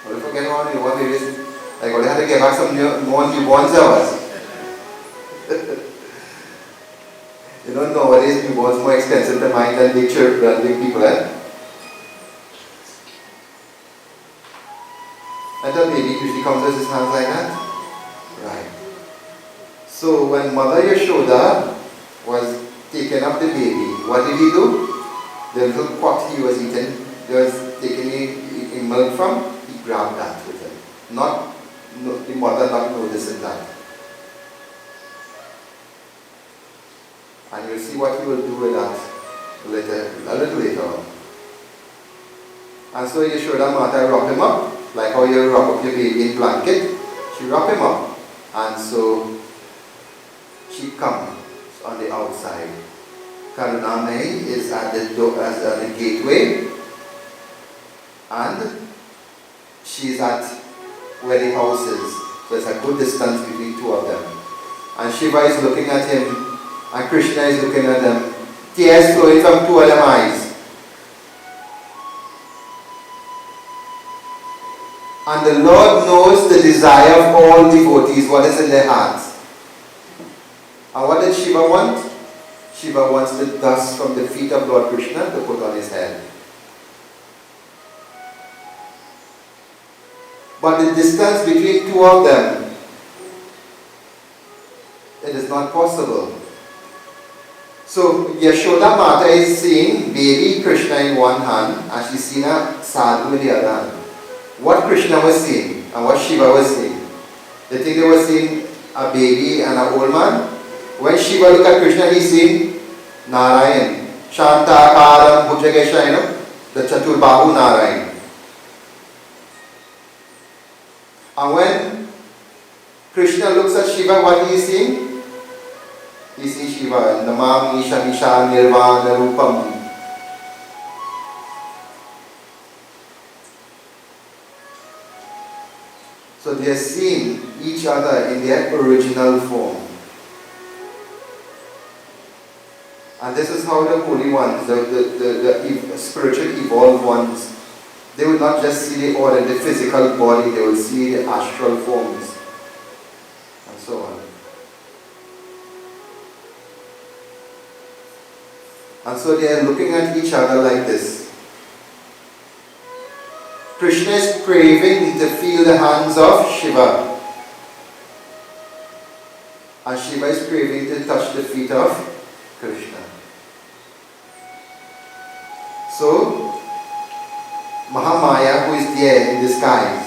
What if I get on newborn babies? Like, what, they have to get back some more newborn hours. You know, nowadays newborns more expensive to mind than big children, big people, eh? And the baby usually comes with his hands like that. Right. So when Mother Yashoda was taking up the baby, what did he do? The little pot he was eating, he was taking milk from, he grabbed that with him. The mother not noticing that. And you'll see what he will do with that a little later on. And so Yashoda Mata wrap him up, like how you wrap up your baby in blanket. She wrap him up, and so she comes on the outside. Karunamai is at the door, at the gateway, and she's at where the house is. So it's a good distance between two of them. And Shiva is looking at him, and Krishna is looking at them. Tears flowing from two of them eyes. And the Lord knows the desire of all devotees, what is in their hearts. And what did Shiva want? Shiva wants the dust from the feet of Lord Krishna to put on his head. But the distance between two of them It is not possible. So Yashoda Mata is seeing baby Krishna in one hand and she's seeing a sadhu in the other hand. What Krishna was seeing and what Shiva was seeing. They think they were seeing a baby and an old man. When Shiva looked at Krishna, he's seeing Narayan. Shantakaram Bhujagesha, the Chaturbahu Narayan. And when Krishna looks at Shiva, what he is seeing? He sees Shiva, Namam Isha Misha Nirvana Rupam. So they are seeing each other in their original form. And this is how the holy ones, the spiritual evolved ones, they will not just see the physical body, they will see the astral forms and so on. And so they are looking at each other like this. Krishna is craving to feel the hands of Shiva. And Shiva is craving to touch the feet of Krishna. So, Mahamaya, who is there in disguise,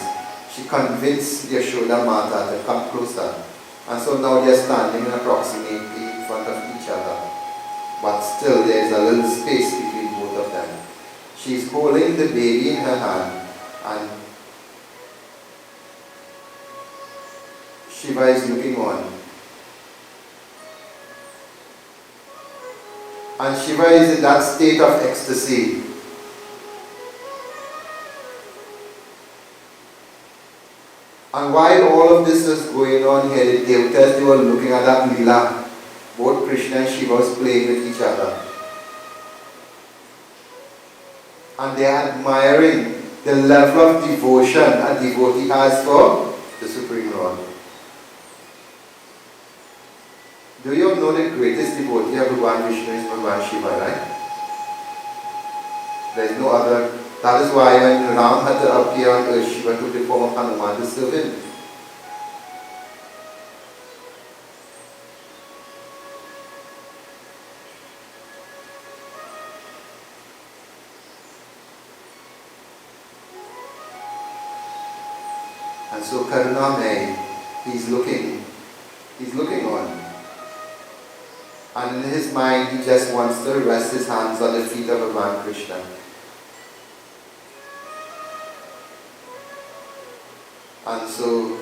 she convinced Yashoda Mata to come closer. And so now they are standing approximately in front of each other. But still there is a little space between both of them. She is holding the baby in her hand and Shiva is looking on. And Shiva is in that state of ecstasy. And while all of this is going on here, the devatas, they were looking at that Leela. Both Krishna and Shiva was playing with each other. And they are admiring the level of devotion a devotee has for the Supreme Lord. Do you know the greatest devotee of Bhagavan Vishnu is Bhagavan Shiva, right? There is no other. That is why when Ram had to appear on earth, Shiva took the form of Hanuman to serve him. And so Karunamay, he's looking on. And in his mind, he just wants to rest his hands on the feet of Bhagavan Krishna. And so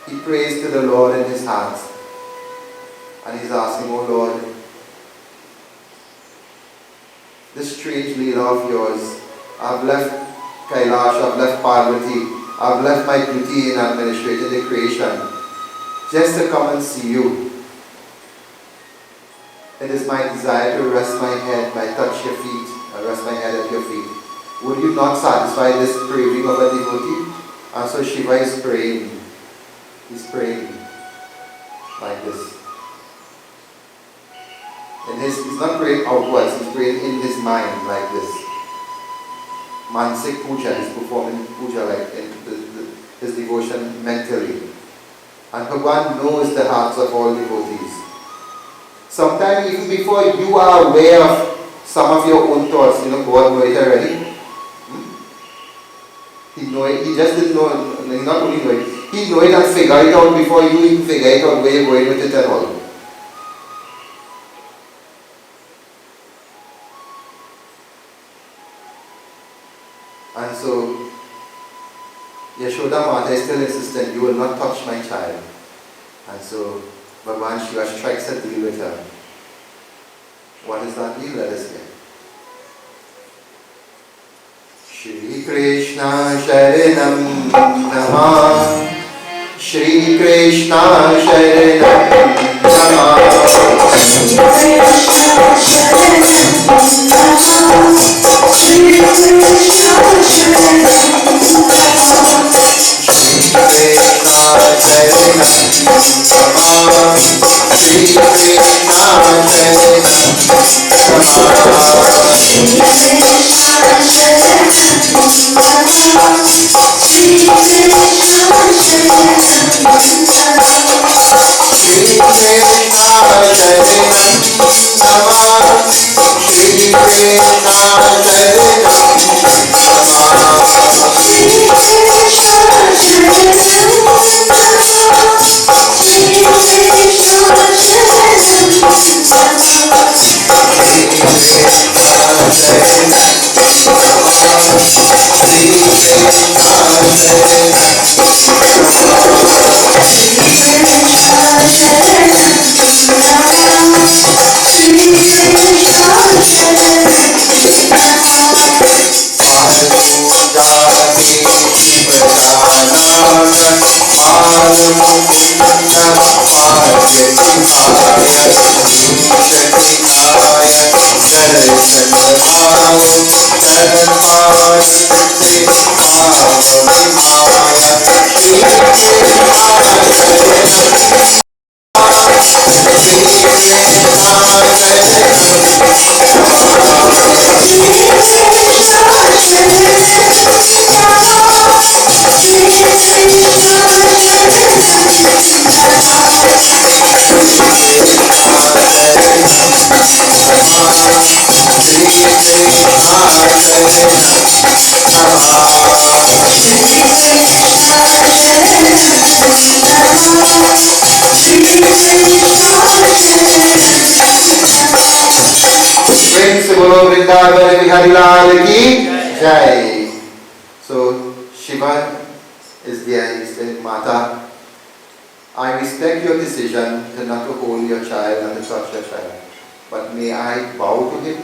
he prays to the Lord in his heart. And he's asking, oh Lord, this strange Leela of yours, I've left Kailash, I've left Parvati, I've left my duty in administrating the creation just to come and see you. It is my desire to rest my head, I touch your feet, I rest my head at your feet. Would you not satisfy this craving of a devotee? And so Shiva is praying. He's praying like this. He's not praying outwards, he's praying in his mind like this. Mansik puja, he's performing puja like in his devotion mentally. And Bhagavan knows the hearts of all devotees. Sometimes even before you are aware of some of your own thoughts, God knows it already. He know it, he just didn't know, he not only know it, he know it and figure it out before you even figure it out where you're going with it at all. And so, Yashoda Mata is still insistent, you will not touch my child. And so, Bhagavan Shiva strikes a deal with her. What is that deal? Let us hear. Shri Krishna Sharanam Namah. Shri Krishna Sharanam Namah. Shri Krishna Sharanam Namah. Shri Krishna Sharanam Namah. Shri Krishna So Shiva is there, he said, Mata, I respect your decision to not to hold your child and to touch your child, but may I bow to him?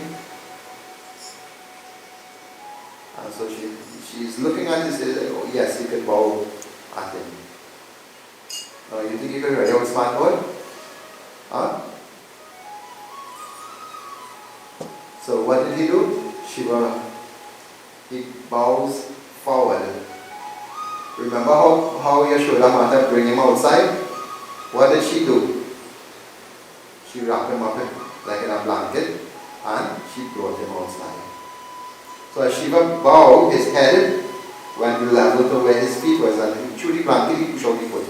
And so she's looking at him and says, oh yes, you can bow at him. Now you think you can ready out smart boy? Huh? So what did he do? Shiva, he bows forward. Remember how Yashoda Mata bring him outside? What did she do? She wrapped him up like in a blanket and she brought him outside. So as Shiva bowed, his head went level to where his feet was, and through the blanket he pushed out the foot,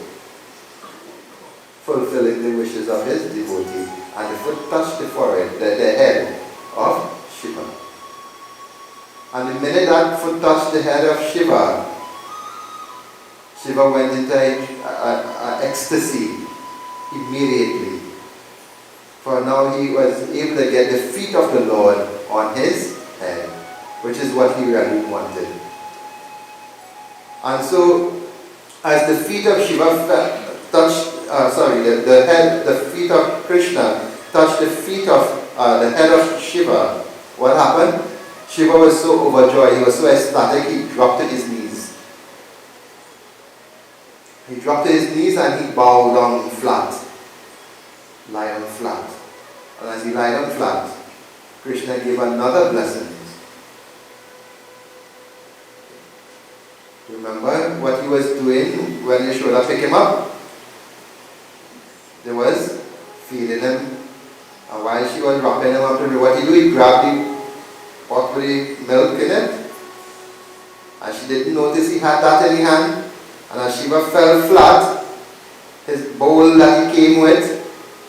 fulfilling the wishes of his devotee. And the foot touched the forehead, the head of Shiva. And the minute that foot touched the head of Shiva, Shiva went into ecstasy immediately. For now he was able to get the feet of the Lord on his head, which is what he really wanted. And so, as the feet of Shiva touched, the feet of Krishna touched the feet of the head of Shiva, what happened? Shiva was so overjoyed, he was so ecstatic, he dropped to his knees. He dropped to his knees and he bowed down flat. Lie down flat. And as he lied down flat, Krishna gave another blessing. Remember what he was doing when Yashoda picked him up? There was feeding him. And while she was wrapping him up to do what he do, he grabbed the pot with the milk in it. And she didn't notice he had that in his hand. And as Shiva fell flat, his bowl that he came with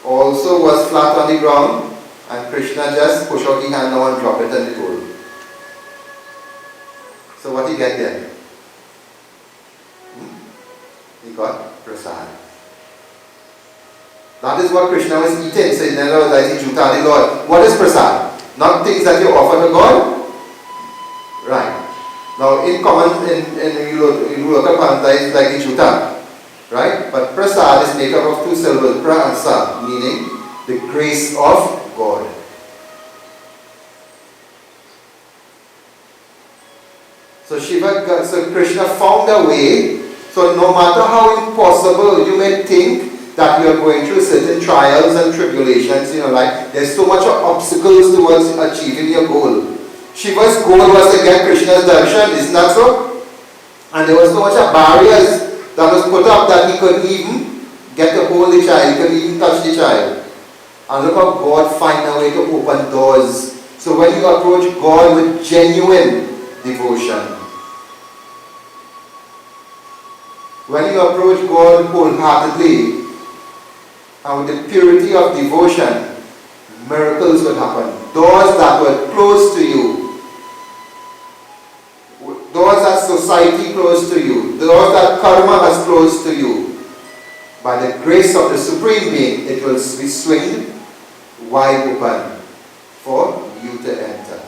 also was flat on the ground. And Krishna just pushed out his hand now and dropped it in the bowl. So what he get there? He got prasad. That is what Krishna was eating. So in other words, I see Juta the Lord. What is prasad? Not things that you offer to God? Right. Now in common, in local panta is like the Juta. Right? But prasad is made up of two syllables, pra and sa, meaning the grace of God. So Krishna found a way. So no matter how impossible you may think that you are going through certain trials and tribulations in your life, there's so much obstacles towards achieving your goal. Shiva's goal was to get Krishna's darshan, isn't that so? And there was so much of barriers that was put up that he couldn't even get to hold the child, he couldn't even touch the child. And look how God find a way to open doors. So when you approach God with genuine devotion, when you approach God wholeheartedly and with the purity of devotion, miracles will happen. doors that were closed to you, doors that society closed to you, doors that karma has closed to you, by the grace of the Supreme Being, it will be swinged wide open for you to enter.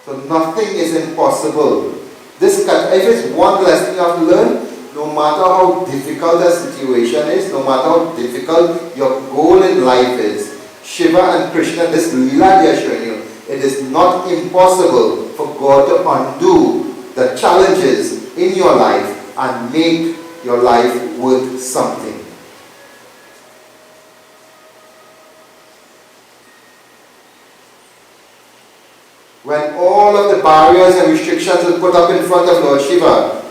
So nothing is impossible. If it's one lesson you have to learn, no matter how difficult a situation is, no matter how difficult your goal in life is, Shiva and Krishna, this Leela they are showing you, it is not impossible for God to undo the challenges in your life and make your life worth something. When all of the barriers and restrictions were put up in front of Lord Shiva,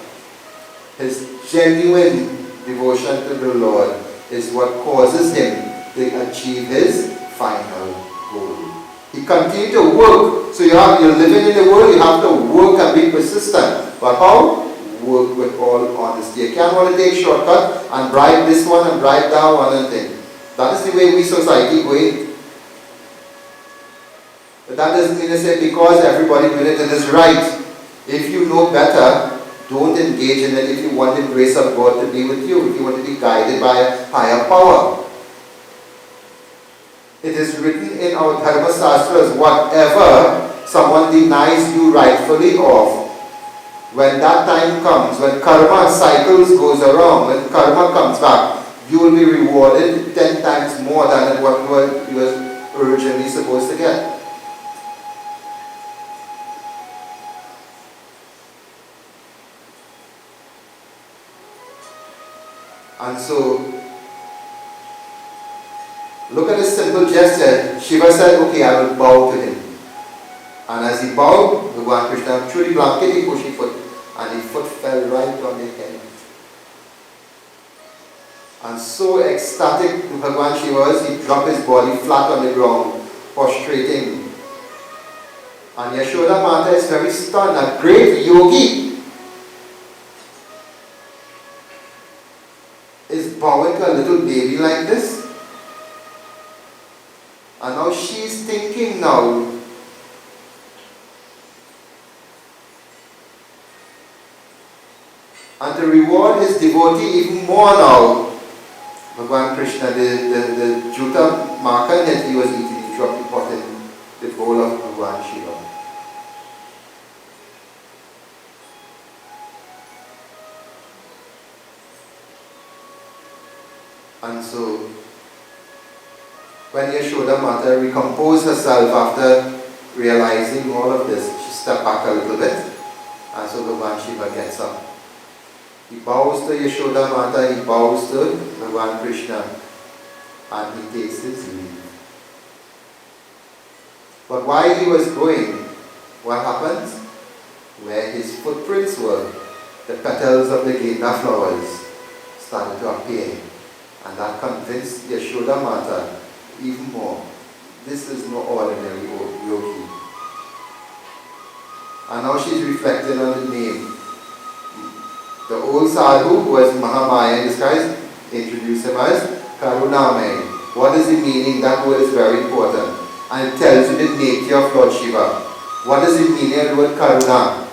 his genuine devotion to the Lord is what causes him to achieve his final goal. He continued to work. So you're living in the world, you have to work and be persistent. But how? Work with all honesty. You can't want to take shortcut and bribe this one and bribe that one and thing. That is the way we society going. But that doesn't mean to say because everybody doing it is right. If you know better, don't engage in it if you want the grace of God to be with you, if you want to be guided by a higher power. It is written in our Dharma Shastras, whatever someone denies you rightfully of, when that time comes, when karma cycles goes around, when karma comes back, you will be rewarded 10 times more than what you were originally supposed to get. And so, look at this simple gesture. Shiva said, okay, I will bow to him. And as he bowed, Bhagavan Krishna truly blanketed his foot, and his foot fell right on his head. And so ecstatic Bhagavan Shiva was, he dropped his body flat on the ground, prostrating. And Yashoda Mata is very stunned. A great yogi is bowing to a little baby like this. And now she's thinking now, and to reward his devotee even more now, Bhagavan Krishna, the juta makan that he was eating, he dropped the pot in the bowl of Bhagavan Shiva. And so, when Yashoda Mata recomposed herself after realizing all of this, she stepped back a little bit, and so Bhagavan Shiva gets up. He bows to Yashoda Mata, he bows to Bhagavan Krishna, and he takes his leave. But while he was going, what happens? Where his footprints were, the petals of the Genda flowers started to appear. And that convinced Yashoda Mata even more. This is no ordinary yogi. And now she's reflecting on the name. The old sadhu who was Mahamaya in disguise introduced him as Karunamay. What is the meaning? That word is very important. And it tells you the nature of Lord Shiva. What is the meaning of the word Karuna?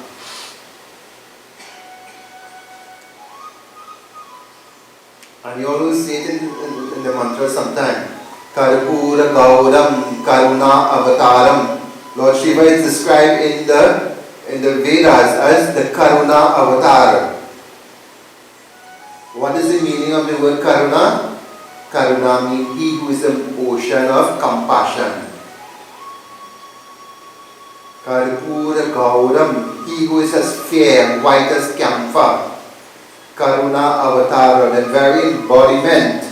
And you always say it in the mantra sometime. Karpura Gauram Karuna Avataram. Lord Shiva is described in the Vedas as the Karuna Avatar. What is the meaning of the word Karuna? Karuna means he who is an ocean of compassion. Karpura Gauram, he who is as fair, white as camphor. Karuna Avatar, the very embodiment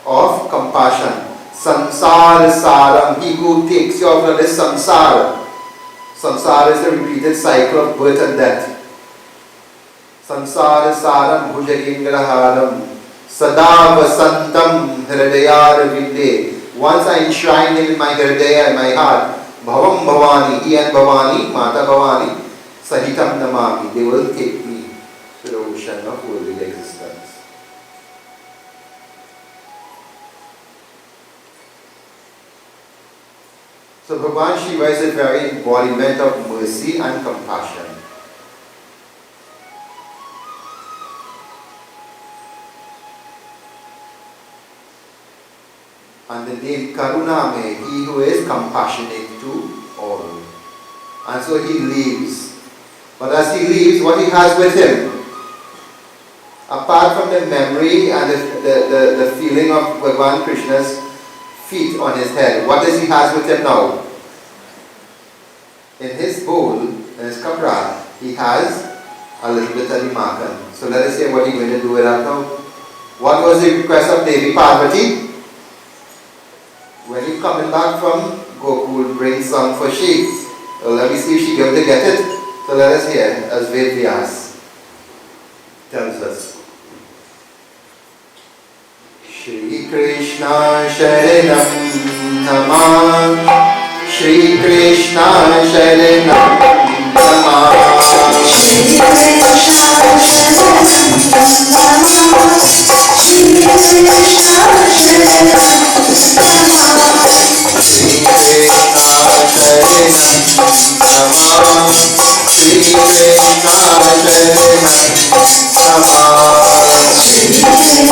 of compassion. Samsara Saram, he who takes you out of this samsara. Samsara is the repeated cycle of birth and death. Samsara Saram Bhujagingraharam Sada Vasantam Hridayar Vinde. Once I enshrine him in my Hridaya, in my heart, Bhavam Bhavani, he and Bhavani, Mata Bhavani, Sahitam Namami, they will take me to the ocean of worldly existence. So Bhagavan Shiva is a very embodiment of mercy and compassion. And the name Karuname, he who is compassionate to all. And so he leaves. But as he leaves, what he has with him, apart from the memory and the feeling of Bhagavan Krishna's feet on his head, what does he has with him now? In his bowl, in his kapra, he has a little bit of limakan. So let us say what he's going to do with that now. What was the request of Devi Parvati? When you coming back from Gokul, bring some for Shri. Well, let me see if she going to get it. So let us hear as Ved Vyas tells us. Shri Krishna Sharanam Namah, Shri Krishna Sharanam Namah, Shri Krishna Sharanam Namah, Shri Krishna Sharanam Namah, Shri Krishna Sharanam Namah, Shri Krishna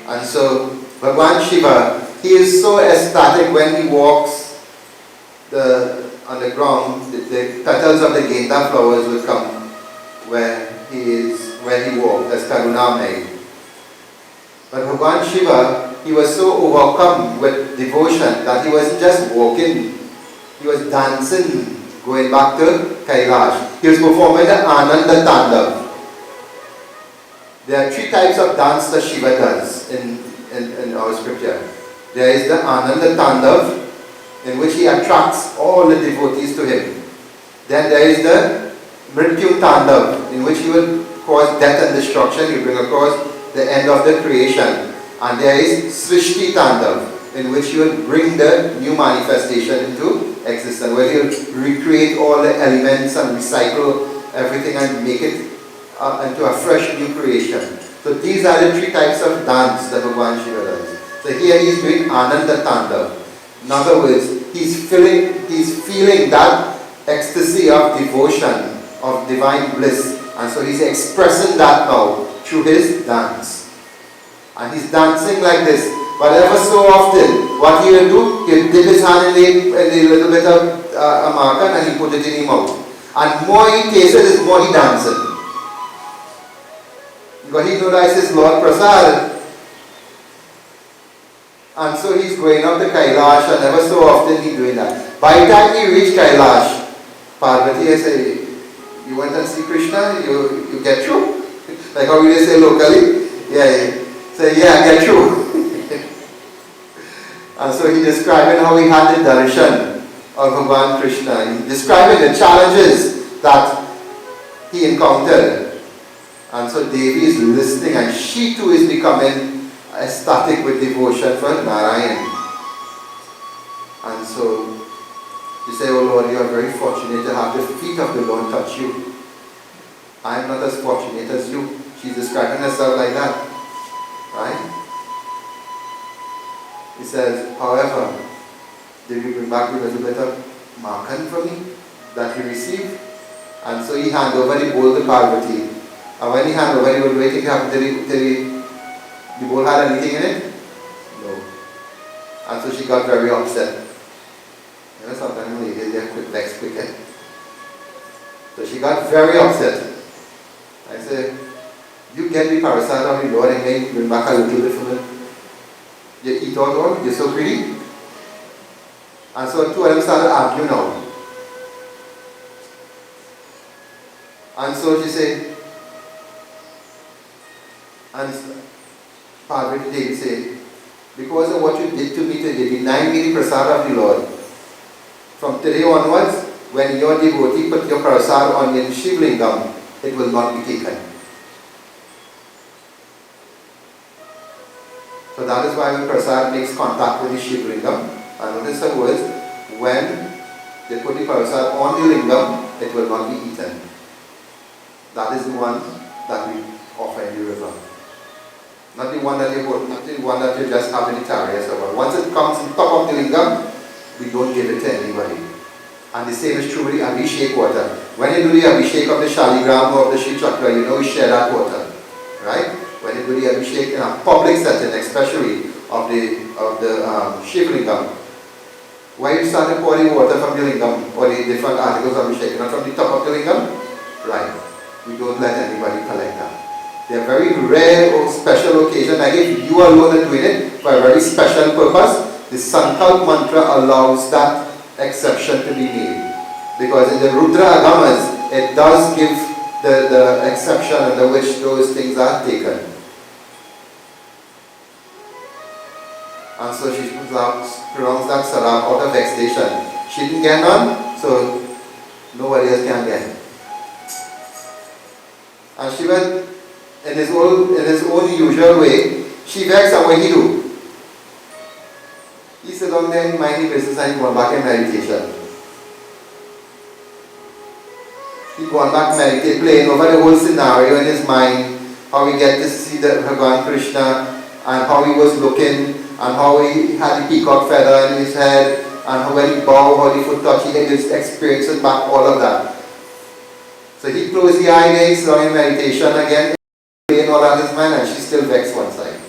And so Bhagavan Shiva, he is so ecstatic when he walks on the ground. The petals of the Genda flowers will come where he walked as Karunamay. But Bhagavan Shiva, he was so overcome with devotion that he wasn't just walking, he was dancing, going back to Kailash. He was performing the Ananda Tandav. There are three types of dance that Shiva does in our scripture. There is the Ananda Tandav, in which he attracts all the devotees to him. Then there is the Mrityu Tandav, in which he will cause death and destruction. He will bring across the end of the creation. And there is Srishti Tandav, in which he will bring the new manifestation into existence, where he will recreate all the elements and recycle everything and make it into a fresh new creation. So these are the three types of dance that Bhagavan Shiva does. So here he is doing Ananda Tandav. In other words, he's feeling that ecstasy of devotion, of divine bliss. And so he's expressing that now through his dance. And he's dancing like this. But ever so often, what he will do, he'll dip his hand in a little bit of amarkan and he put it in his mouth. And more he tastes it, is more he dances. Because he realizes Lord Prasad. And so he's going up to Kailash, and ever so often he's doing that. By the time he reached Kailash, Parvati will say, you went and see Krishna, you get through? Like how we say locally? Yeah. Say, yeah, get through. so he describing how he had the darshan of Bhagavan Krishna. He describing the challenges that he encountered. And so Devi is listening, and she too is becoming ecstatic with devotion for Narayan. And so you say, oh Lord, you are very fortunate to have the feet of the Lord touch you. I am not as fortunate as you. She's describing herself like that. Right? He says, however, did you bring back a little bit of markan for me that you received? And so he handed over the bowl to Parvati. And when he handed over, he was waiting to have the bowl had anything in it? No. And so she got very upset. You know, sometimes ladies, they're quick, next quicker. So she got very upset. I said, you get the parasat of the Lord and then you bring back a little bit from it. You eat all, you're so greedy. And so two of them started arguing now. And so she said, and Parvati Devi said, because of what you did to me today, deny me the prasad of the Lord. From today onwards, when your devotee put your prasad on your Shivlingam, it will not be taken. So that is why when prasad makes contact with the Shivlingam, and notice the words, when they put the prasad on the lingam, it will not be eaten. That is the one that we offer in the river. Not the one that you put, not the one that you just have in the chariot. Once it comes on top of the lingam, we don't give it to anybody. And the same is true with the Abhishek water. When you do the Abhishek of the Shaligram or of the Shri Chakra, you know you share that water. Right? When you do the Abhishek in a public setting, especially of the Shivlingam, why you start to pour the water from the lingam or the different articles of Abhishek, not from the top of the lingam? Right. We don't let anybody collect that. They are very rare or special occasion. Like if you alone are doing it for a very special purpose, the Sankalp mantra allows that exception to be made. Because in the Rudra Agamas, it does give the exception under which those things are taken. And so she pronounced that salam out of vexation. She didn't get none, so nobody else can get. And she went in his own usual way. She vexed, and what he do? He sit down there and mind the business and he gone back in meditation. He gone back meditate, playing over the whole scenario in his mind, how he get to see the Bhagavan Krishna, and how he was looking, and how he had the peacock feather in his head, and how when he bowed, how the foot touched, he had his experiences back, all of that. So he closed the eye there, he's down in meditation again, playing all that in his mind, and she still vexed one side.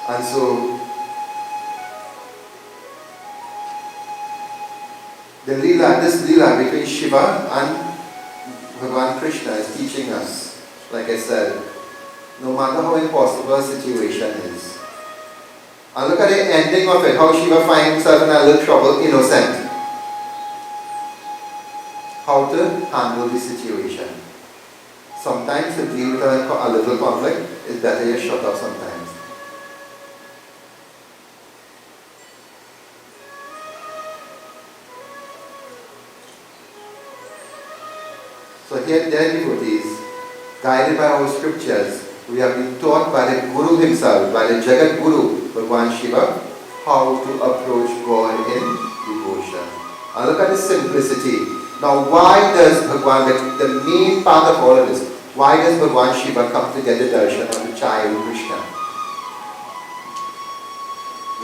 And so, this Leela between Shiva and Bhagavan Krishna is teaching us, like I said, no matter how impossible a situation is. And look at the ending of it, how Shiva finds himself in a little trouble, innocent. How to handle the situation. Sometimes to deal with a little conflict, it's better you shut up sometimes. So here, dear devotees, guided by our scriptures, we have been taught by the Guru himself, by the Jagat Guru, Bhagavan Shiva, how to approach God in devotion. And look at the simplicity. Now why does Bhagavan, the main part of all of this, why does Bhagavan Shiva come to get the darshan of the child Krishna?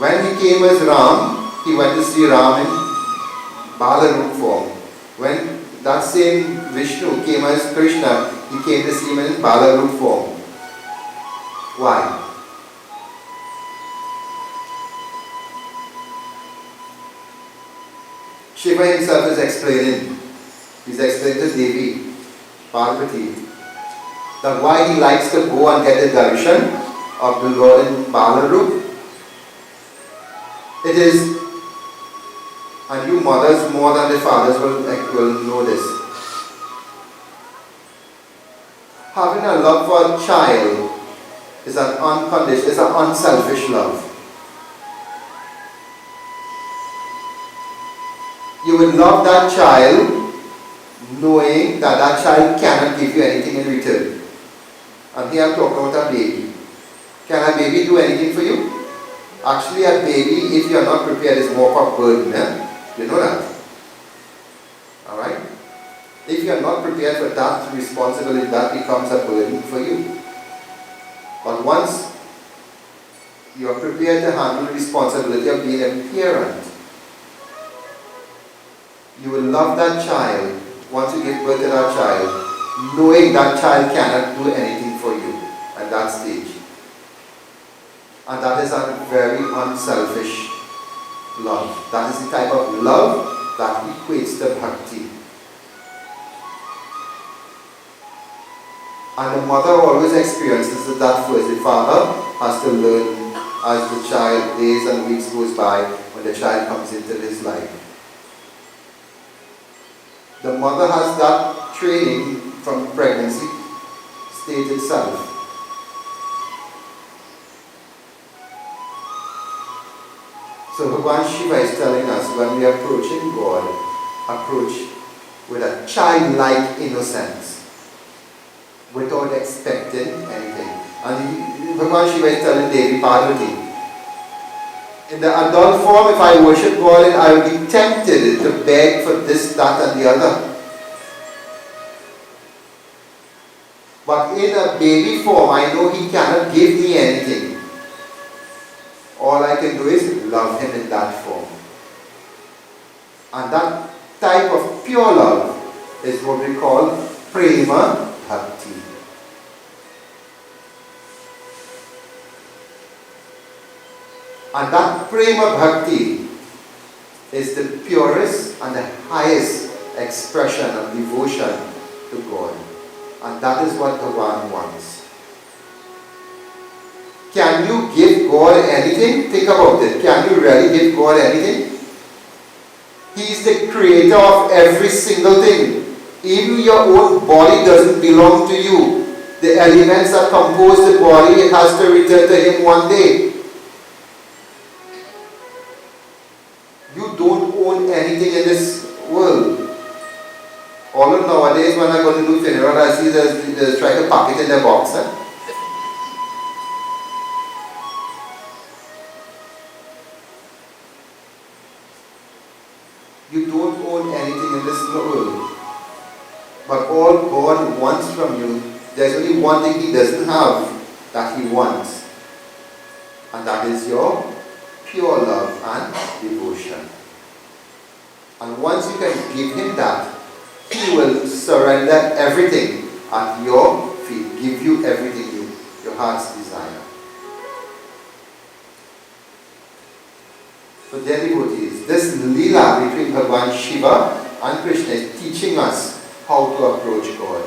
When he came as Ram, he went to see Ram in Balarup form. When that same Vishnu came as Krishna, he came to see him in Balarup form. Why? Shiva himself is explaining. He's explaining to Devi, Parvati, that why he likes to go and get the darshan of the Lord in Balarup. It is, and you mothers more than the fathers will know this. Having a love for a child It's an unconditional, it's an unselfish love. You would love that child knowing that that child cannot give you anything in return. And here I'm talking about a baby. Can a baby do anything for you? Actually, a baby, if you are not prepared, is more of a burden. You know that? Alright? If you are not prepared for that responsibility, that becomes a burden for you. But once you are prepared to handle the responsibility of being a parent, you will love that child once you give birth to that child, knowing that child cannot do anything for you at that stage. And that is a very unselfish love. That is the type of love that equates to bhakti. And the mother always experiences that first. The father has to learn as the child, days and weeks goes by, when the child comes into his life. The mother has that training from pregnancy state itself. So Bhagavan Shiva is telling us, when we are approaching God, approach with a childlike innocence, without expecting anything. And Bhagavan Shiva is telling Devi Parvati, in the adult form, if I worship God, I will be tempted to beg for this, that and the other. But in a baby form, I know He cannot give me anything. All I can do is love Him in that form. And that type of pure love is what we call prema bhakti. And that prema bhakti is the purest and the highest expression of devotion to God. And that is what Bhagavan wants. Can you give God anything? Think about it. Can you really give God anything? He is the creator of every single thing. Even your own body doesn't belong to you. The elements that compose the body, it has to return to Him one day. You don't own anything in this world. All of nowadays, when I go to do funeral, I see they try to pack it in their box. You don't own anything in this world. But all God wants from you, there's only one thing He doesn't have that He wants. And that is your pure love and devotion. And once you can give Him that, He will surrender everything at your feet, give you everything your heart's desire. So dear devotees, this lila between Bhagavan Shiva and Krishna is teaching us how to approach God.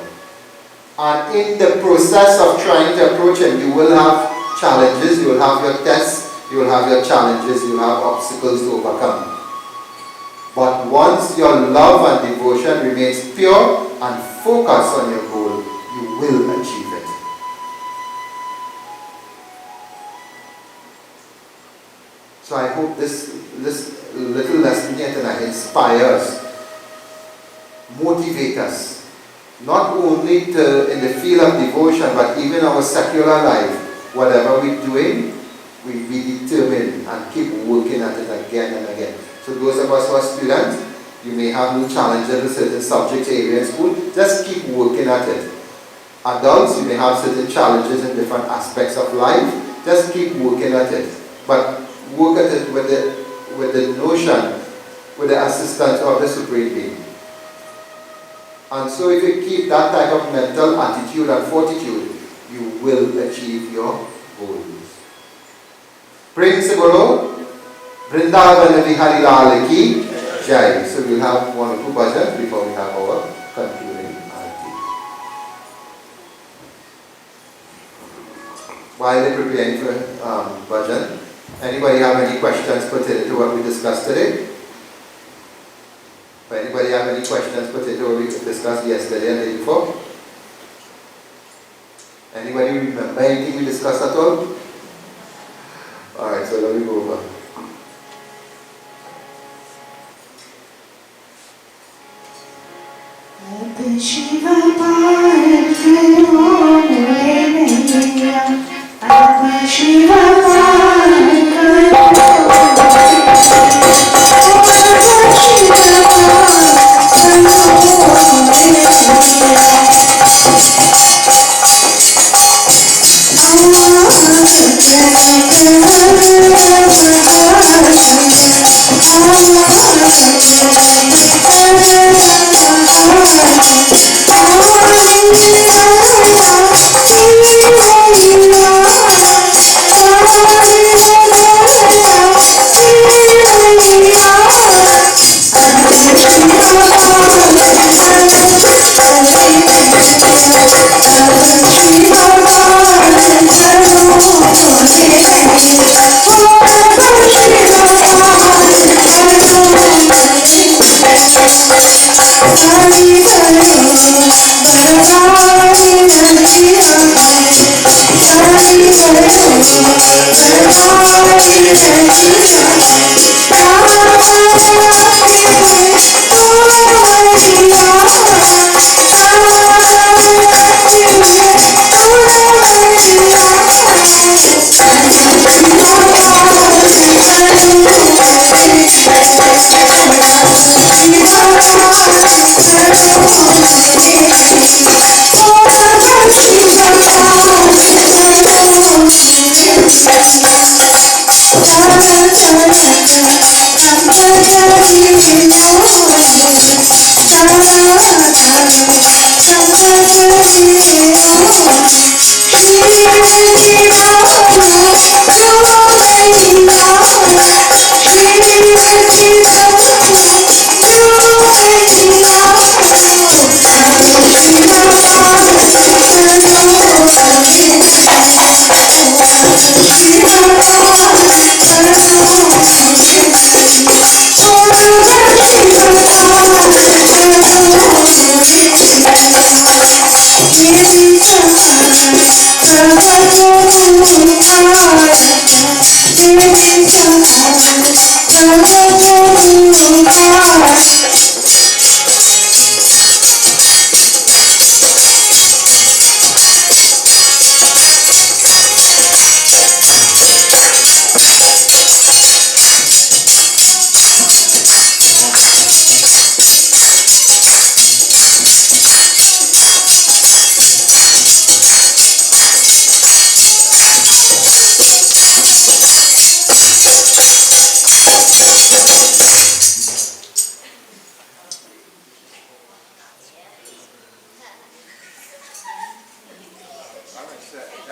And in the process of trying to approach Him, you will have challenges, you will have your tests, you will have your challenges, you will have obstacles to overcome. But once your love and devotion remains pure and focused on your goal, you will achieve it. So I hope this little lesson here tonight inspires, motivates us, not only in the field of devotion, but even our secular life. Whatever we're doing, we be determined and keep working at it again and again. So those of us who are students, you may have new challenges in certain subject area in school, just keep working at it. Adults, you may have certain challenges in different aspects of life, just keep working at it. But work at it with the notion, with the assistance of the Supreme Being. And so if you keep that type of mental attitude and fortitude, you will achieve your goals. Praise the Guru. Vrindavan Vihari Lal Ki Jai. So we'll have one or two bhajans before we have our concluding arati. While they're preparing for bhajan, anybody have any questions pertaining to what we discussed today? Anybody have any questions pertaining to what we discussed yesterday and the day before? Any Anybody remember anything we discussed at all? Alright, so let me go over. Shiva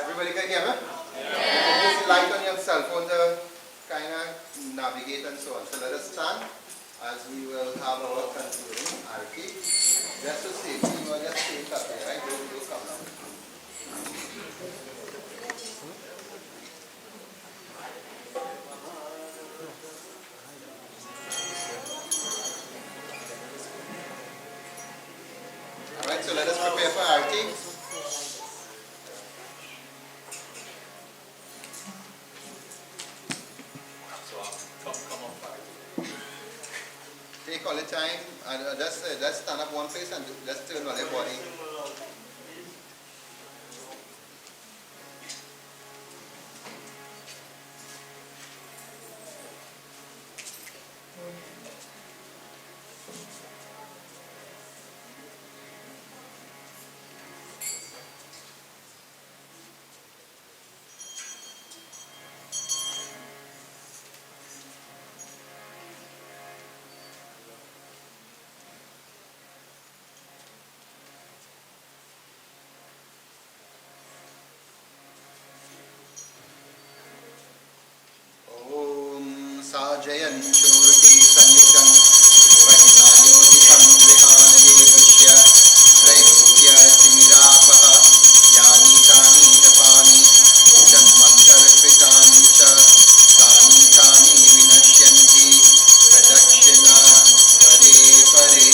Everybody can hear me? Yeah. Use the light on your cell phone to kind of navigate and so on. So let us stand as we will have our concluding arti. Just to see, you will just stay up here, right? Don't come down. Alright, so let us prepare for arti. Take all the time and just stand up one place and just turn on your body. Sajayan Shurti Sanyukam Vajnayotikam Vihanage Vishya Trailokya Timirapaha Yani Tani Tapani Janmantarpitani Cha Tani Tani Vinashyanti Pradakshina Pare Pare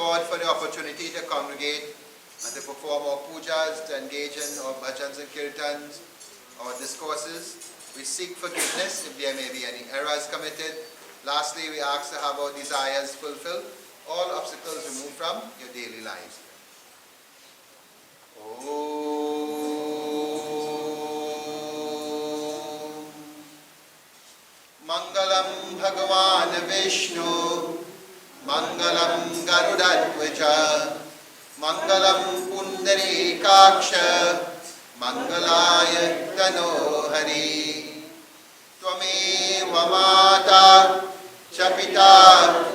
God for the opportunity to congregate and to perform our pujas, to engage in our bhajans and kirtans, our discourses. We seek forgiveness if there may be any errors committed. Lastly, we ask to have our desires fulfilled, all obstacles removed from your daily lives. Mangalam Bhagavan Vishnu, Mangalam Garudadvaja, Mangalam Pundarikaksha, Mangalaya Tano Hari. Tvameva Mata Chapita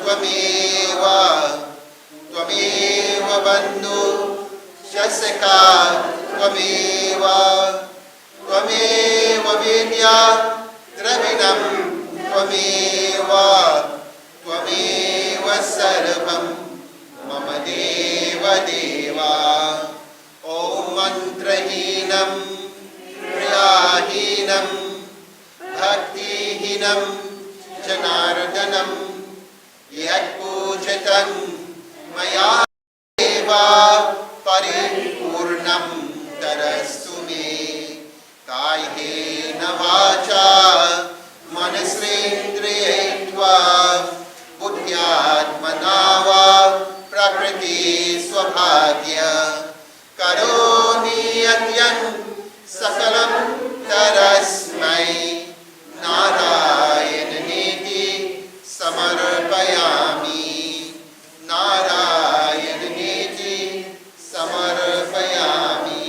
Tvameva, Tvameva Bandhu Shasaka Tvameva, Tvameva Vidya Dravinam Tvameva, Tvameva Sarvam Mama Deva Deva. Om Mantrahinam Priyahinam Bhaktihinam Janardanam Yat Pujatam Maya Deva Paripurnam Tarastu Me Kayena Vacha Manasrendriyetva Buddhyatmanava Prakriti Swabhagya Karoni Yatyan Sakalam Tarasmai Narayana Niti Samarpayami, Narayana Niti Samarpayami.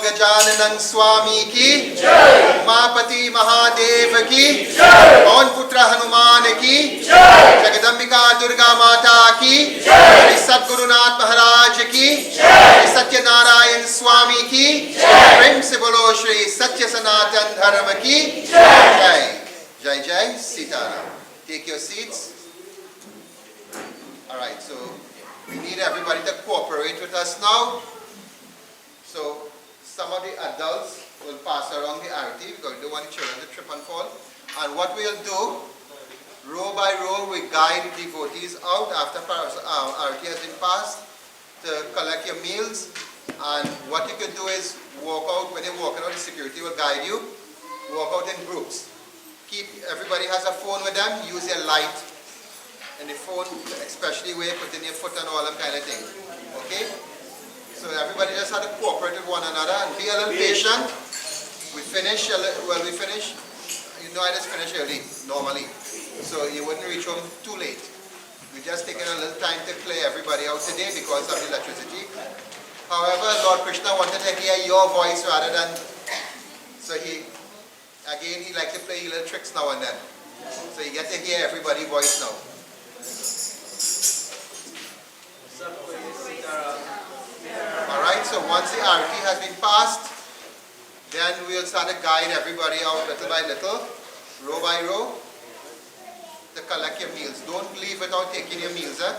Gajanan स्वामी की जय, उमापति महादेव की जय, पवन पुत्र हनुमान की जय, जगदम्बिका दुर्गा माता की जय, सद्गुरुनाथ महाराज की जय, सत्यनारायण स्वामी की जय, प्रेम से बोलो श्री सत्य सनातन धर्म की जय। जय जय Sitaram. Take your seats. All right, so We need everybody to cooperate with us now. So some of the adults will pass around the arati because we don't want the children to trip and fall. And what we'll do, row by row, we guide devotees out after arati has been passed to collect your meals. And what you can do is walk out. When you're walking out, the security will guide you. Walk out in groups. Everybody has a phone with them. Use your light in the phone, especially where you put in your foot and all that kind of thing. Okay? So everybody just had to cooperate with one another and be a little patient. We finish, we finish. You know I just finish early, normally. So you wouldn't reach home too late. We're just taking a little time to clear everybody out today because of the electricity. However, Lord Krishna wanted to hear your voice rather than... So he likes to play little tricks now and then. So you get to hear everybody's voice now. Alright, so once the arati has been passed, then we'll start to guide everybody out little by little, row by row, to collect your meals. Don't leave without taking your meals, eh?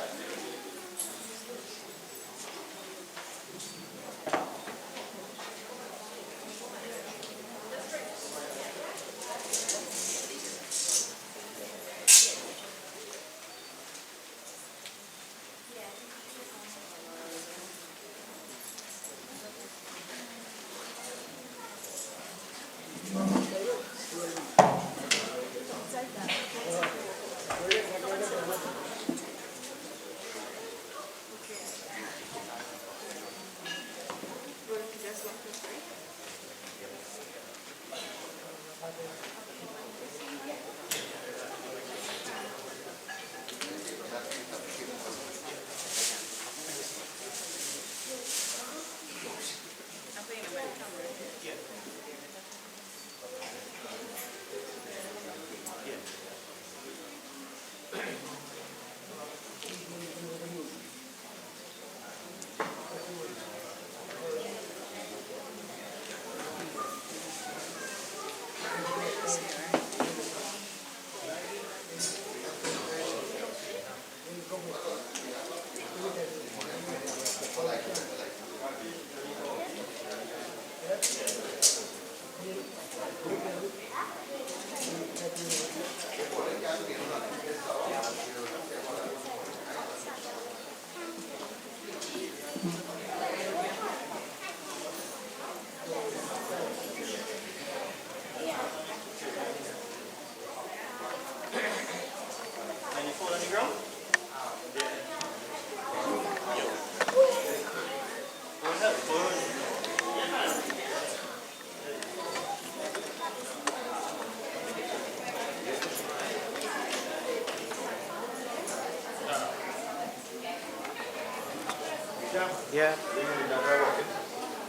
Yeah.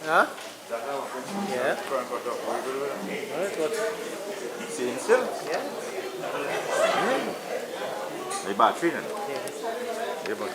Huh? Yeah. Alright, what? Sitting still? Yeah. The battery then? Yeah. Yeah, but